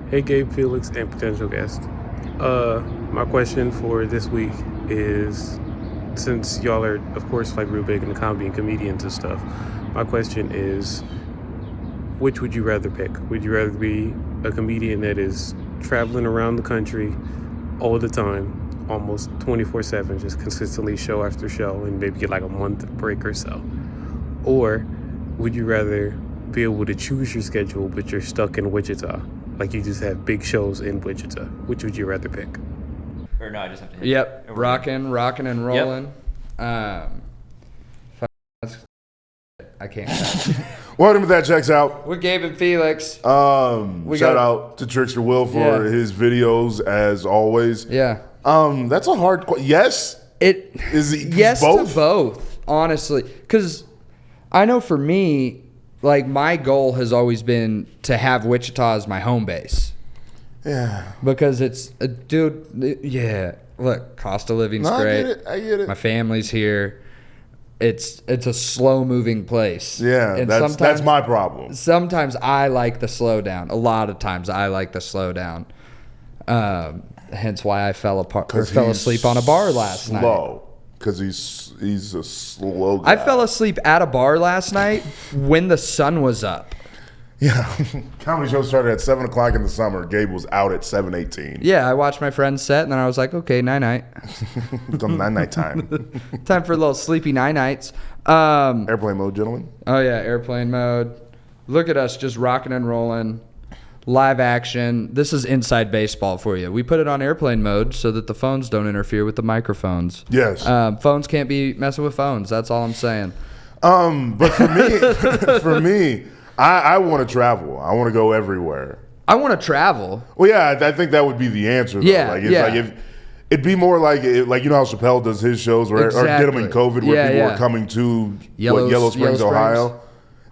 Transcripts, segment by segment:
Hey, Gabe, Felix, and potential guest. My question for this week is, since y'all are, of course, like real big into comedy and comedians and stuff, my question is, which would you rather pick? Would you rather be a comedian that is traveling around the country all the time, almost 24/7, just consistently show after show, and maybe get like a month break or so? Or would you rather be able to choose your schedule, but you're stuck in Wichita? Like you just have big shows in Wichita. Which would you rather pick? Or no, I just have to hit Yep, it. rocking and rolling. I can't. Welcome to That Checks Out. We're Gabe and Felix. Shout out to Trickster Will for his videos as always. Yeah. That's a hard question. Yes. Yes both? to both, honestly. Because I know for me, like my goal has always been to have Wichita as my home base. Yeah. Because it's, look, cost of living's great. I get it. My family's here. It's a slow moving place. Yeah, and that's my problem. Sometimes I like the slowdown. A lot of times I like the slowdown. Hence why I fell asleep on a bar last night. Slow. Because he's a slow guy. I fell asleep at a bar last night when the sun was up. Yeah. Comedy show started at 7 o'clock in the summer. Gabe was out at 7:18. Yeah, I watched my friend's set, and then I was like, okay, night-night. It's on night time. Time for a little sleepy night-nights. Airplane mode, gentlemen. Oh, yeah, airplane mode. Look at us just rocking and rolling. Live action. This is inside baseball for you. We put it on airplane mode so that the phones don't interfere with the microphones. Yes. Phones can't be messing with phones. That's all I'm saying. But for me, I want to travel. I want to go everywhere. I want to travel. Well, yeah, I think that would be the answer. Though. Yeah, like, it's like if it'd be more like you know how Chappelle does his shows, or did them in COVID, where people were coming to Yellow Springs, Ohio.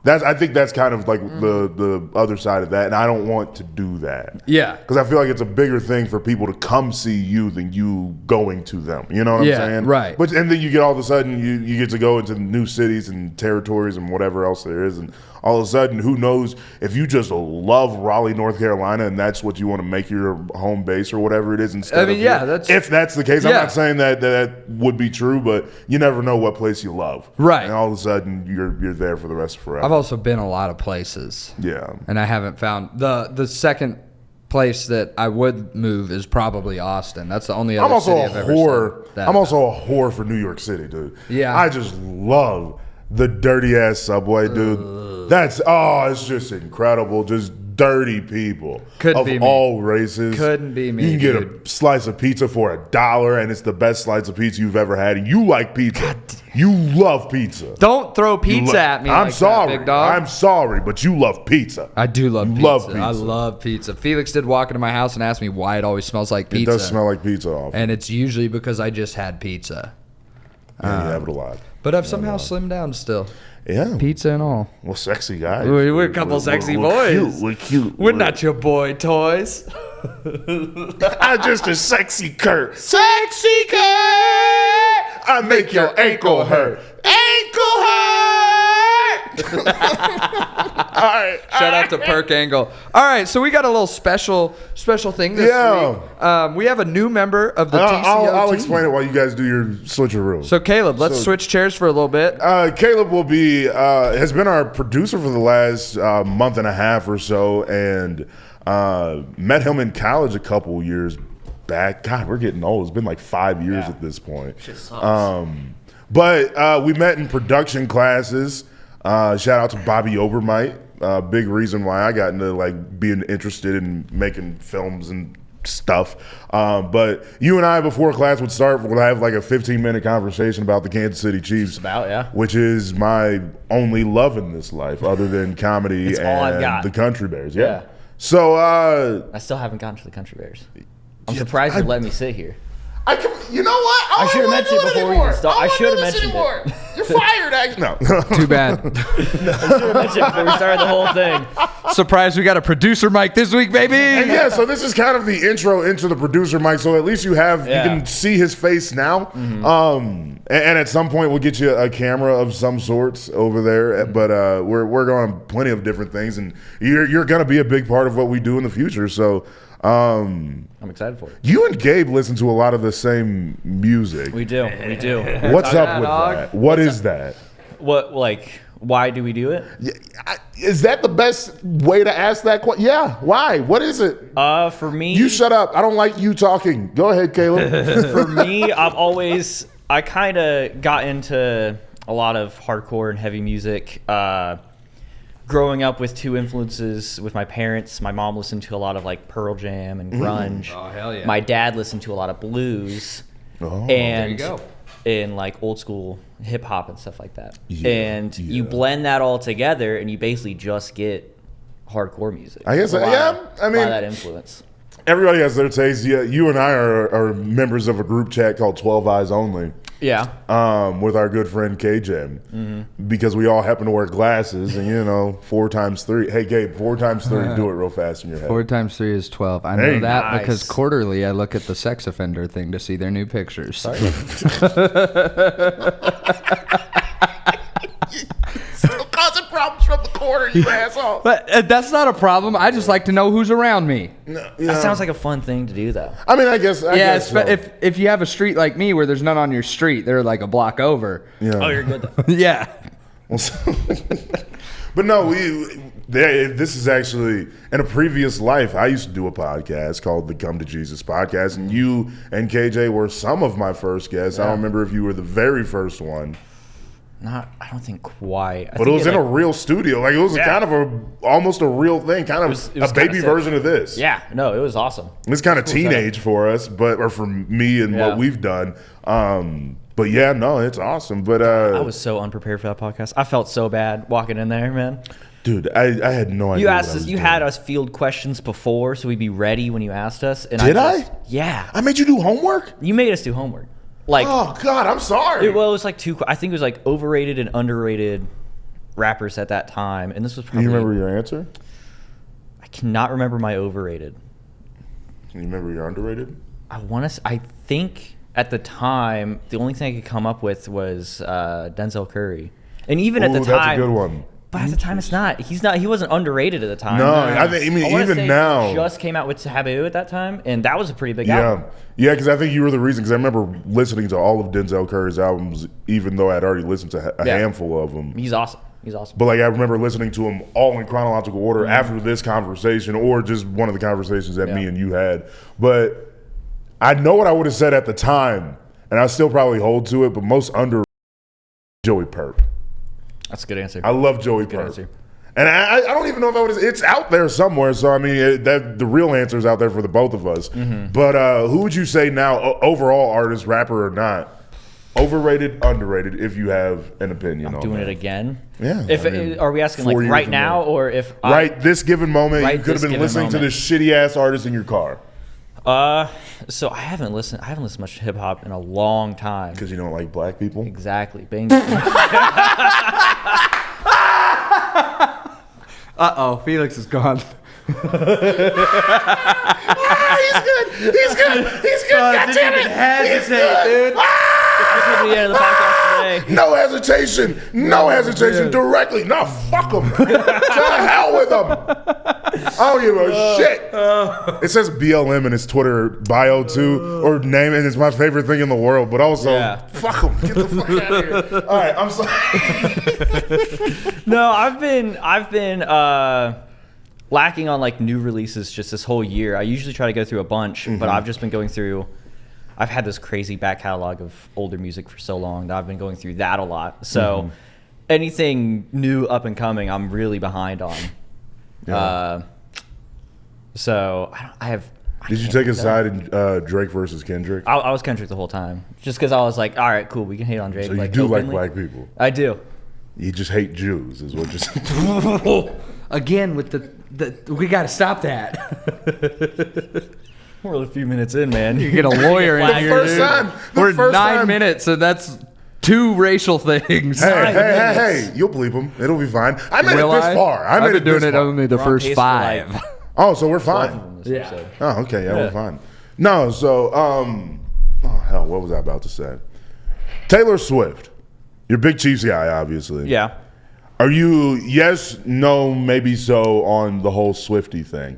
I think that's kind of like the other side of that, and I don't want to do that. Yeah, because I feel like it's a bigger thing for people to come see you than you going to them. You know what I'm saying? Right. But and then you get all of a sudden you get to go into new cities and territories and whatever else there is, and all of a sudden, who knows if you just love Raleigh, North Carolina, and that's what you want to make your home base or whatever it is instead. If that's the case, I'm not saying that would be true, but you never know what place you love. Right. And all of a sudden, you're there for the rest of forever. I've also been a lot of places. Yeah. And I haven't found the second place that I would move is probably Austin. That's the only other city I've ever said that. I'm also a whore for New York City, dude. Yeah. I just love the dirty ass subway, dude. It's just incredible. Just dirty people of all races. Couldn't be me. You can get a slice of pizza for $1, and it's the best slice of pizza you've ever had. And you like pizza. You love pizza. Don't throw pizza at me. I'm sorry. That, big dog. I'm sorry, but you love pizza. I do love pizza. Love pizza. I love pizza. Felix did walk into my house and ask me why it always smells like pizza. It does smell like pizza often. And it's usually because I just had pizza. Yeah, you have it a lot. But I've somehow slimmed down still. Yeah. Pizza and all. Well, sexy guys. We're a couple sexy boys. We're cute. We're not your boy toys. I'm just a sexy Kurt. Sexy Kurt! I make your ankle hurt. Ankle hurt! All right. Shout out to Perk Angle. All right, so we got a little special thing this week. We have a new member of the TCO I'll team. explain it while you guys do your switcheroo. So Caleb, let's switch chairs for a little bit. Caleb will be has been our producer for the last month and a half or so, and met him in college a couple years back. God, we're getting old. It's been like 5 years at this point. Shit sucks. But we met in production classes. Shout out to Bobby Obermite. Big reason why I got into like being interested in making films and stuff. But you and I, before class would start, would have like a 15-minute conversation about the Kansas City Chiefs. Which is my only love in this life, other than comedy It's all I've and got. the Country Bears. Yeah. So I still haven't gotten to the Country Bears. I'm surprised you let me sit here. you know what? I should have mentioned it before we even started. I should have mentioned it. You're fired. No. Too bad. Before we started the whole thing. Surprised we got a producer mic this week, baby. And yeah, so this is kind of the intro into the producer mic. So at least you can see his face now. And at some point we'll get you a camera of some sorts over there. But we're going on plenty of different things, and you're going to be a big part of what we do in the future. So I'm excited for it. you and Gabe listen to a lot of the same music. We do. What's up with that? What is that? Why do we do it? Is that the best way to ask that question? Yeah. Why? What is it? For me, You shut up. I don't like you talking. Go ahead, Caleb. for me, I kind of got into a lot of hardcore and heavy music. Growing up with two influences with my parents, my mom listened to a lot of like Pearl Jam and grunge. Oh, hell yeah. My dad listened to a lot of blues Oh, and there you go. and like old school hip hop and stuff like that. Yeah, And you blend that all together and you basically just get hardcore music. I guess, There's a lot yeah, of- I a lot mean- of that influence. Everybody has their taste. Yeah, you and I are members of a group chat called 12 Eyes Only. Yeah. With our good friend KJ, because we all happen to wear glasses, and 4 times 3. Hey Gabe, 4 times 3. Do it real fast in your head. 4 times 3 is 12. I know Hey. that Nice. because quarterly I look at the sex offender thing to see their new pictures. Still causing problems from the corner, you asshole. But that's not a problem. I just like to know who's around me. That sounds like a fun thing to do, though. I mean, I guess. I guess so. if you have a street like me where there's none on your street, they're like a block over. Yeah. Oh, you're good, though. Yeah. Well, but no, this is actually in a previous life. I used to do a podcast called the Come to Jesus podcast, and you and KJ were some of my first guests. I don't remember if you were the very first one, I don't think quite. but it was in a real studio. Like it was kind of almost a real thing, kind of it was a baby kinda sick. version of this. Yeah, no, it was awesome. It's kind of teenage for us, or for me and what we've done. But yeah, no, it's awesome. But I was so unprepared for that podcast. I felt so bad walking in there, man. dude, I had no idea. You what asked I us. was You doing. had us field questions before, so we'd be ready when you asked us. And Did I? Yeah. I made you do homework. You made us do homework. Like, Oh God, I'm sorry. it was like I think it was like overrated and underrated rappers at that time, and this was Do probably. you remember your answer? I cannot remember my overrated. Can you remember your underrated? I think at the time the only thing I could come up with was Denzel Curry, and even at the Ooh, time, that's a good one. But at the time, it's not. He wasn't underrated at the time. No, I mean wanna even say now. he just came out with Taboo at that time, and that was a pretty big Yeah, album. yeah, because I think you were the reason. Because I remember listening to all of Denzel Curry's albums, even though I'd already listened to a Yeah. handful of them. He's awesome. He's awesome. But like I remember listening to them all in chronological order after this conversation, or just one of the conversations that me Yeah. and you had. But I know what I would have said at the time, and I still probably hold to it. But most under Joey Perp. That's a good answer. I love Joey Good Perp. answer. And I don't even know if I would. It's out there somewhere. So I mean, the real answer is out there for the both of us. Mm-hmm. But who would you say now, overall artist, rapper or not, overrated, underrated? If you have an opinion on Doing that. it again. Yeah, If I mean, are we asking 4 like years right from now, now. or if Right this given moment, Right you could have this been given listening to moment. this shitty ass artist in your car So I haven't listened much to hip hop in a long time. because you don't like black people. Exactly. Bang. Uh-oh, Felix is gone. He's good. He's good. He's good. God damn it. He's good. That's the end of the podcast today. No hesitation. No hesitation. Directly. No, fuck him. To hell with him. I don't give a shit. It says BLM in his Twitter bio too, or name, and it's my favorite thing in the world. But also, fuck him. Get the fuck out of here. All right, I'm sorry. No, I've been lacking on like new releases just this whole year. I usually try to go through a bunch, but I've just been going through. I've had this crazy back catalog of older music for so long that I've been going through that a lot. So anything new up and coming, I'm really behind on. Yeah. So I have. Did you take a side in Drake versus Kendrick? I was Kendrick the whole time, just because I was like, all right, cool, we can hate on Drake. So you like, do like openly. black people. I do. You just hate Jews, is what you're saying. Again, with the we got to stop that. We're a few minutes in, man. You get a lawyer in here, First dude. time. The We're first 9 time. minutes, so that's 2 racial things. Hey, you'll bleep them. It'll be fine. I made Will it this I? far. I've made been it doing this it far. only the We're on first pace for, 5. Oh, so we're 12 fine. of them this Yeah. episode. Oh, okay, yeah, we're fine. No, so oh hell, what was I about to say? Taylor Swift. You're a big Chiefs guy, obviously. Yeah. Are you yes, no, maybe so on the whole Swiftie thing?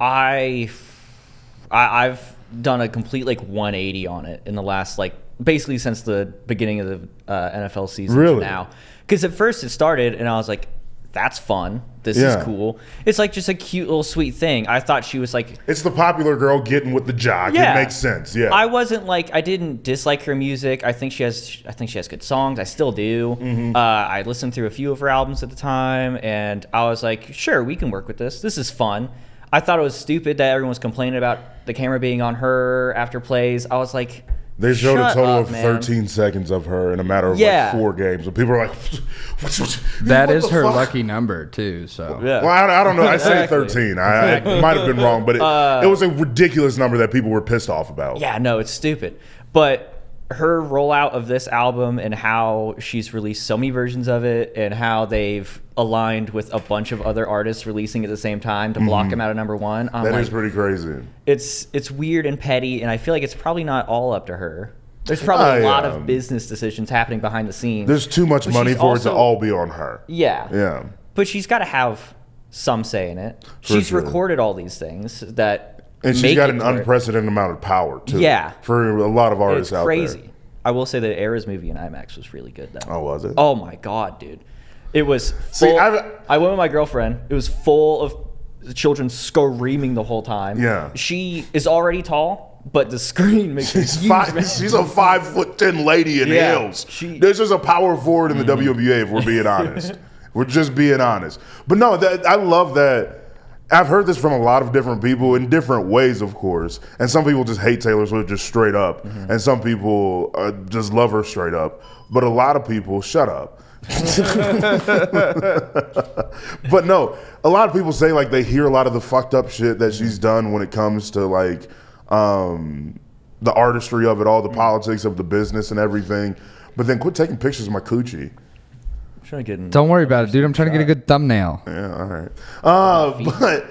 I've done a complete like 180 on it in the last like basically since the beginning of the NFL season Really? to now. Because at first it started and I was like, that's fun. This Yeah. is cool. It's like just a cute little sweet thing. I thought she was like, It's the popular girl getting with the jock. yeah, It makes sense. Yeah. I wasn't like, I didn't dislike her music. I think she has good songs. I still do. I listened through a few of her albums at the time, and I was like, sure, we can work with this. This is fun. I thought it was stupid that everyone was complaining about the camera being on her after plays. I was like, They showed a shut total up, of man. 13 seconds of her in a matter of Yeah. like 4 games. And people are like, That what is the her fuck? lucky number too. So Yeah. Well, I don't know. I say Exactly. 13. I might have been wrong, but it was a ridiculous number that people were pissed off about. Yeah, no, it's stupid. But her rollout of this album and how she's released so many versions of it and how they've aligned with a bunch of other artists releasing at the same time to block him out of #1. I'm That like, is pretty crazy. it's weird and petty, and I feel like it's probably not all up to her. There's probably a lot yeah. of business decisions happening behind the scenes. There's too much But money she's for it to also- all be on her. Yeah. Yeah. But she's got to have some say in it. For She's sure. recorded all these things that And she's make got it an to where- unprecedented amount of power, too. Yeah. For a lot of It's artists out crazy. there. I will say that Era's movie in IMAX was really good, though. Oh, was it? Oh my god, dude! It was See, full. I've- I went with my girlfriend. It was full of children screaming the whole time. Yeah. She is already tall, but the screen makes her She's huge, man. she's a 5'10" lady in Yeah, heels. she- This is a power forward in the WNBA, if we're being honest. We're just being honest. But no, I love that. I've heard this from a lot of different people in different ways, of course. And some people just hate Taylor Swift just straight up. And some people just love her straight up. But a lot of people, shut up. But no, a lot of people say like they hear a lot of the fucked up shit that she's done when it comes to like the artistry of it all, the politics of the business and everything. But then quit taking pictures of my coochie. I'm trying to get in. don't worry about it, dude. I'm trying to get a good thumbnail. Yeah, all right.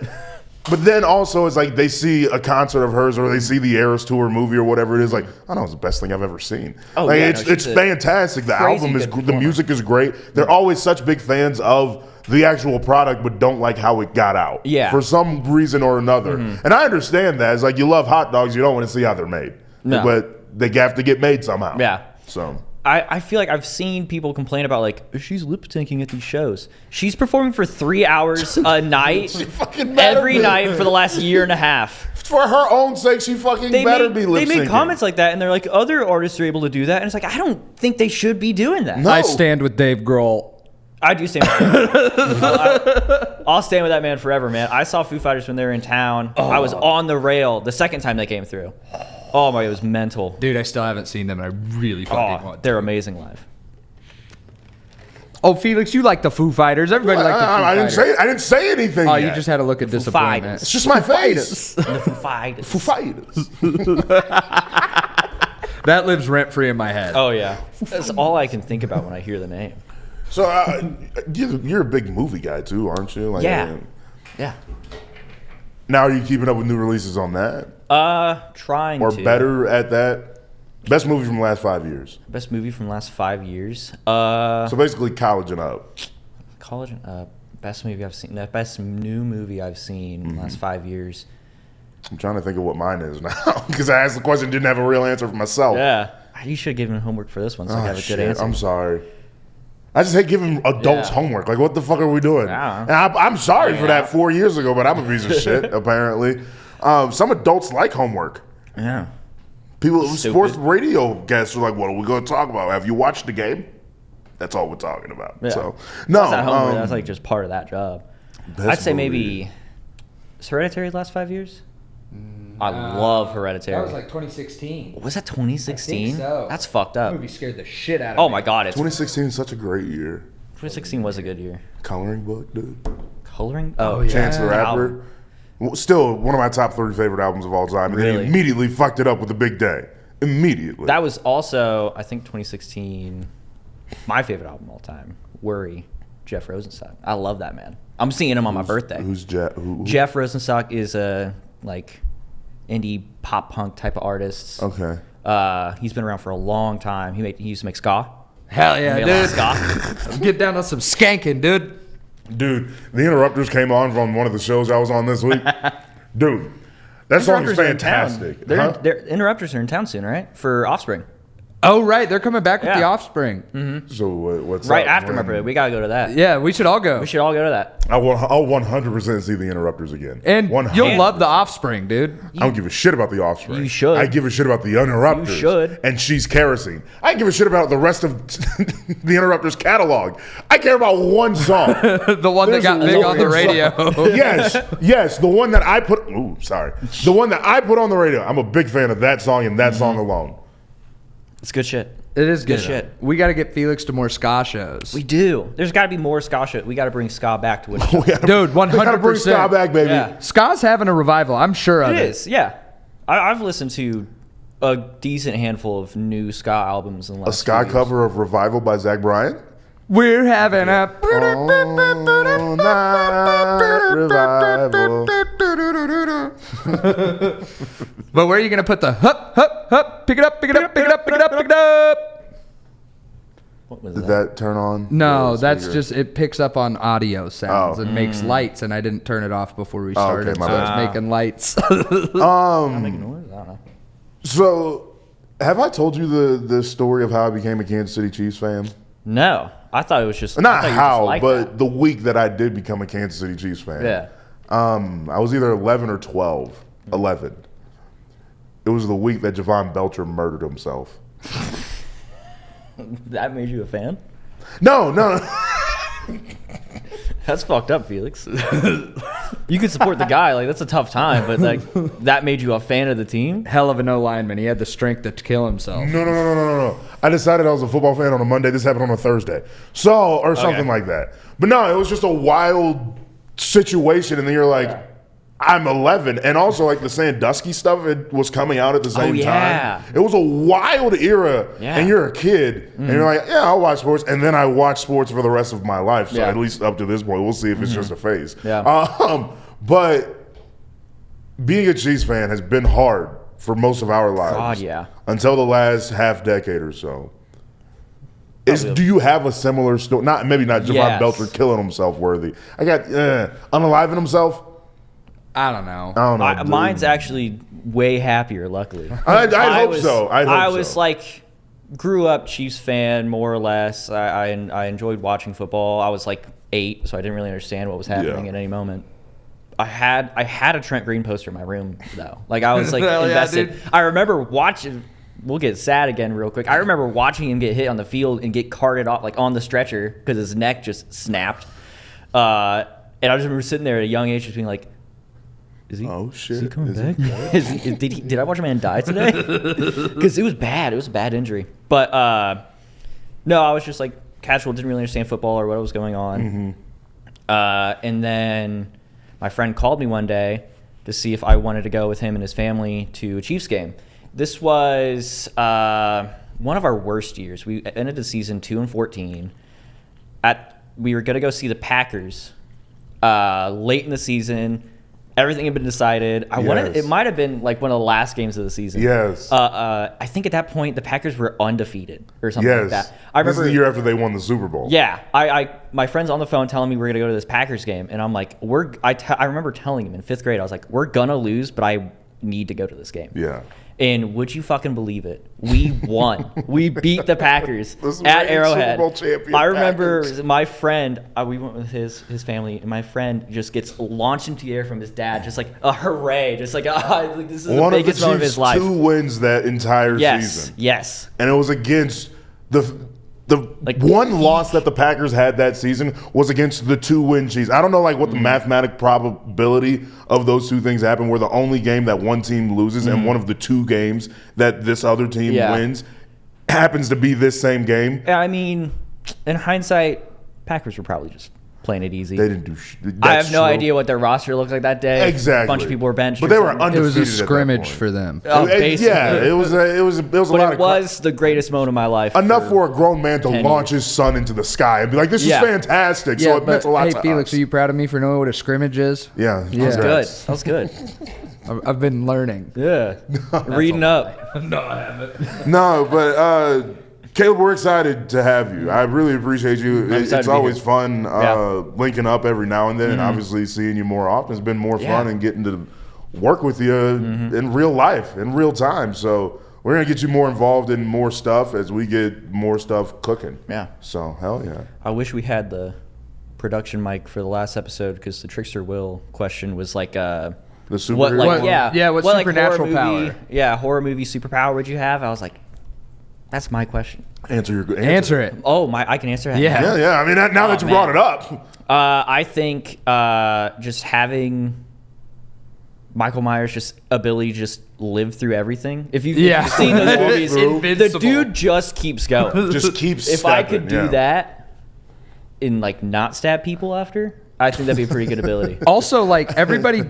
But then also it's like they see a concert of hers or they see the Eras Tour movie or whatever it is. Like, I don't know, it's the best thing I've ever seen. Oh, like, yeah, it's no, it's she's a fantastic. The crazy album is good the performer. music is great. They're always such big fans of the actual product, but don't like how it got out. Yeah. For some reason or another. And I understand that. It's like you love hot dogs, you don't want to see how they're made. No. But they have to get made somehow. Yeah. So I feel like I've seen people complain about like she's lip syncing at these shows. She's performing for 3 hours a night fucking better every be. night for the last year and a half. for her own sake, she fucking better be lip syncing. They make comments like that, and they're like, other artists are able to do that, and it's like, I don't think they should be doing that. No. I stand with Dave Grohl. I do stand with him. I'll stand with that man forever, man. I saw Foo Fighters when they were in town. I was on the rail the second time they came through. Oh my, it was mental. Dude, I still haven't seen them, and I really fucking Oh, want to. they're amazing live. Oh, Felix, you like the Foo Fighters. Everybody liked the Foo I didn't Fighters. I didn't say anything. Oh, yet. you just had a look of disappointment. It's just my face. The Foo Fighters. Foo Fighters. That lives rent free in my head. Oh yeah, that's all I can think about when I hear the name. So you're a big movie guy too, aren't you? Like, Yeah. Yeah. Now are you keeping up with new releases on that, Trying or to. better at that? Best movie from the last 5 years. Best movie from the last 5 years. So basically, college and up. College. Best movie I've seen. The best new movie I've seen in the last 5 years. I'm trying to think of what mine is now because I asked the question, didn't have a real answer for myself. Yeah. You should have given homework for this one, so I Oh, have a good shit, answer. I'm sorry. I just hate giving adults Yeah. homework. Like, what the fuck are we doing? Yeah. And I'm sorry for Yeah. that 4 years ago, but I'm a piece of shit, apparently. Some adults like homework. Yeah. People, Stupid. sports radio guests are like, what are we going to talk about? Have you watched the game? That's all we're talking about. Yeah. So, no. That's not homework. That's like just part of that job. best I'd say movie. maybe. Is Hereditary the last 5 years? I love Hereditary. That was like 2016. Was that 2016? I think so. That's fucked That up. movie scared the shit out of Oh me. my god, it's 2016 is such a great year. 2016 was a good year. Coloring book, dude. Coloring? Oh, yeah. Chance the The Rapper. album. Well, still one of my top 3 favorite albums of all time. And then Really? he immediately fucked it up with A Big Day. Immediately. That was also, I think, 2016. my favorite album of all time, Worry, Jeff Rosenstock. I love that man. I'm seeing him on my birthday. Who's Jeff? Who? Jeff Rosenstock is a like indie pop punk type of artist. Okay. He's been around for a long time. He used to make ska. Hell yeah, He made a lot of dude. ska. Get down on some skanking, dude. Dude, the Interrupters came on from one of the shows I was on this week. Dude, that song is Interrupters are in town. fantastic. They're, Huh? they're Interrupters are in town soon, right? For Offspring. Oh, right. They're coming back with Yeah. The Offspring. So what's Right up, after my man? birthday. We gotta go to that. Yeah, we should all go. We should all go to that. I'll 100% see the Interrupters again. And 100%. you'll love The Offspring, dude. I don't give a shit about the Offspring. You should. I give a shit about the Interrupters. You should. And She's Kerosene. I give a shit about the rest of the Interrupters catalog. I care about one song. The one There's that got big on the one radio. song. yes, the one that I put. Ooh, sorry. The one that I put on the radio. I'm a big fan of that song and that song alone. It's good shit. It is good. Good shit. We got to get Felix to more ska shows. We do. There's got to be more ska shit. We got to bring ska back to what Dude, We gotta bring 100%. ska back, baby. Yeah. Ska's having a revival. I'm sure of it it. is. Yeah, I've listened to a decent handful of new ska albums in the A last ska few years. cover of Revival by Zach Bryan. We're having a. All night revival. But where are you going to put the hup, hup, hup? Pick it up, pick it up, pick it up, pick it up, pick it up. What was Did that? that turn on? No, the that's speaker? just, it picks up on audio sounds Oh. and makes lights, and I didn't turn it off before we okay, started, my so bad. it's making lights. Making noise? I don't know. So, have I told you the story of how I became a Kansas City Chiefs fan? No, I thought it was just I Not thought you were just how, like but that. the week that I did become a Kansas City Chiefs fan. Yeah. I was either 11 or 12. 11. It was the week that Javon Belcher murdered himself. That made you a fan? No. That's fucked up, Felix. You could support the guy, like that's a tough time, but like that made you a fan of the team. Hell of an O lineman. He had the strength to kill himself. No. I decided I was a football fan on a Monday. This happened on a Thursday. So, or something like that. But no, it was just a wild situation. And then you're like, I'm 11. And also, like, the Sandusky stuff, it was coming out at the same yeah. time. It was a wild era. Yeah. And you're a kid. And you're like, yeah, I'll watch sports. And then I watch sports for the rest of my life. So Yeah. at least up to this point, we'll see if it's just a phase. Yeah. But being a Chiefs fan has been hard for most of our lives. God, yeah. Until the last half decade or so. Do you have a similar story? Maybe not Javon Yes. Belcher killing himself worthy. I got unaliving himself. I don't know. I don't know. dude. Mine's actually way happier, luckily. I'd hope so. I was like, grew up Chiefs fan, more or less. I enjoyed watching football. I was like 8, so I didn't really understand what was happening Yeah. at any moment. I had a Trent Green poster in my room though. Like I was like Hell yeah, invested. dude. I remember watching. We'll get sad again real quick. I remember watching him get hit on the field and get carted off like on the stretcher because his neck just snapped. And I just remember sitting there at a young age, just being like, "Is he? Oh, shit. Is he coming Is he back? Did I watch a man die today? Because it was bad. It was a bad injury. But no, I was just like casual. Didn't really understand football or what was going on. And then my friend called me one day to see if I wanted to go with him and his family to a Chiefs game. This was one of our worst years. We ended the season 2-14. We were gonna go see the Packers late in the season. Everything had been decided. Yes. It might have been like one of the last games of the season. Yes. I think at that point the Packers were undefeated or something like Yes. that. I This is remember the year after they won the Super Bowl. Yeah, my friend's on the phone telling me we're gonna go to this Packers game, and I'm like, I remember telling him in 5th grade, I was like, we're gonna lose, but I need to go to this game. Yeah. And would you fucking believe it? We won. We beat the Packers This at reigning Arrowhead. Super Bowl champion I remember Packers. my friend. We went with his family, and my friend just gets launched into the air from his dad, just like a hooray, just like, like this is One the of the biggest moment of Chiefs' his life. 2 wins that entire season. Yes. And it was against the Like, one loss that the Packers had that season was against the 2-win Chiefs. I don't know like what the mathematic probability of those two things happen. Where the only game that one team loses and one of the 2 games that this other team wins happens to be this same game. I mean, in hindsight, Packers were probably just playing it easy. They didn't do I have no idea what their roster looked like that day. Exactly. A bunch of people were benched. But they were It was undefeated. a scrimmage for them. Basically. Yeah, it was a But lot it was the greatest moment of my life. enough for a grown man to 10 launch years. his son into the sky and be like, "This is Yeah. fantastic." So it meant a lot hey, to Felix, us. are you proud of me for knowing what a scrimmage is? Yeah, That was good. congrats. That was good. I've been learning. Yeah. Reading up. No, but Caleb, we're excited to have you. I really appreciate you. excited It's to be always here. fun Yeah. linking up every now and then, and obviously seeing you more often. It's been more fun and getting to work with you in real life, in real time. So we're gonna get you more involved in more stuff as we get more stuff cooking. Yeah. So hell yeah. I wish we had the production mic for the last episode because the Trickster Will question was like The superhero. what like What- yeah yeah, what like, supernatural horror movie, power? Yeah, horror movie superpower would you have? I was like, that's my question. Answer your Answer it. Oh my, I can answer that. Yeah. now? Yeah. I mean, now that you man. brought it up, I think just having Michael Myers' just ability to just live through everything. If you've seen those movies, the Invincible. dude just keeps going. just keep. If I could stepping, do yeah. that and like not stab people after, I think that'd be a pretty good ability. Also, like everybody,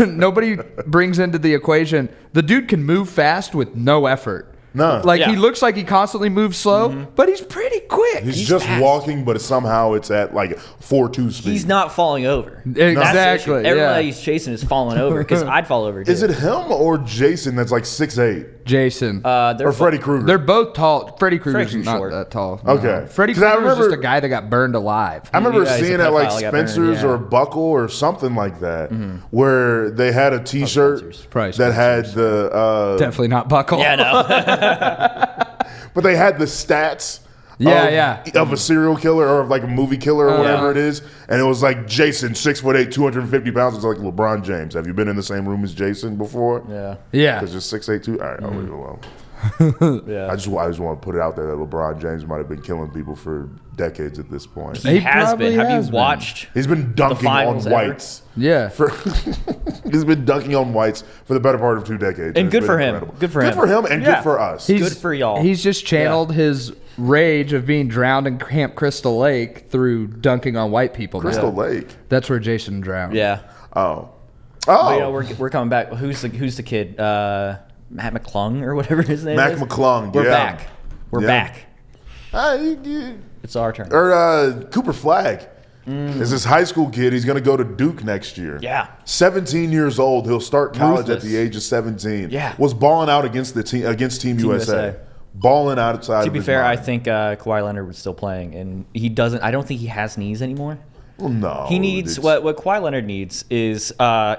nobody brings into the equation. The dude can move fast with no effort. No. Like he Yeah. looks like he constantly moves slow, but he's pretty quick. He's just fast. walking, but somehow it's at like 4.2 speed. He's not falling over. That's the issue. Exactly, yeah. Everybody he's chasing is falling over because I'd fall over too. Is it him or Jason that's like 6'8"? Jason. They're Or Freddy Krueger? They're both tall. Freddy Krueger's Freddy's not short. that tall. Okay. Freddy 'Cause I Krueger's just remember- a guy that got burned alive. I remember Yeah, he's a seeing at like pedophile, got burned, Spencer's yeah. or Buckle or something like that, where they had a T-shirt Spencer's. Probably that had the, Definitely not Buckle. Yeah, no. but they had the stats. Yeah, of a serial killer or of like a movie killer or whatever it is, and it was like Jason, 6'8", 250 pounds. It's like LeBron James. Have you been in the same room as Jason before? Yeah. Yeah. Because just 6'8", 2. All right, I'll leave it alone. Yeah. I just want to put it out there that LeBron James might have been killing people for decades at this point. He He has probably been. Have has you been. watched? He's been dunking on finals ever? whites. Yeah. He's been dunking on whites for the better part of 2 decades. And It's good been for him. incredible. Good for him. Good for him and Yeah. good for us. Good for y'all. He's just channeled his rage of being drowned in Camp Crystal Lake through dunking on white people. Crystal now. Lake. That's where Jason drowned. Yeah. Oh. But, you know, we're coming back. Who's the kid? Matt McClung or whatever his name Mac is. McClung. We're yeah. back. We're Yeah. back. You- It's our turn. Cooper Flagg is this high school kid. He's going to go to Duke next year. Yeah. 17 years old. He'll start college Ruthless. at the age of 17. Yeah. Was balling out against the team against Team USA. USA. Balling outside. To of be his fair, I mind. think Kawhi Leonard was still playing, and he doesn't. I don't think he has knees anymore. Well, no. He needs it's- what Kawhi Leonard needs is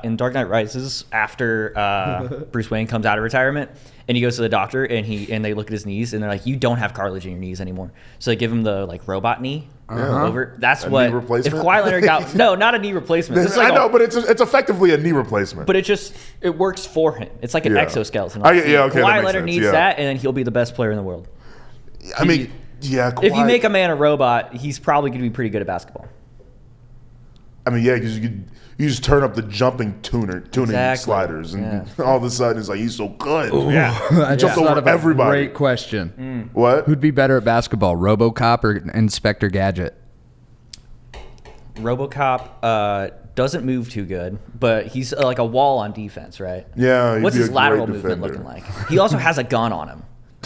in Dark Knight Rises after Bruce Wayne comes out of retirement and he goes to the doctor and they look at his knees and they're like, you don't have cartilage in your knees anymore. So they give him the like robot knee over. That's A what knee replacement? if Kawhi Leonard got no, not a knee replacement. It's like I know, but it's effectively a knee replacement. but it works for him. It's like an Yeah. exoskeleton. Yeah, okay, that Kawhi makes Leonard sense, needs yeah. that, and then he'll be the best player in the world. I mean, yeah. If you Kawhi- make a man a robot, he's probably going to be pretty good at basketball. I mean, yeah, because you just turn up the jumping tuning Exactly. sliders, and all of a sudden it's like he's so good. I Jumped just thought over of a everybody. great question. What? Who'd be better at basketball, RoboCop or Inspector Gadget? RoboCop doesn't move too good, but he's like a wall on defense, right? Yeah, he'd What's be his a lateral great movement defender. looking like? He also has a gun on him.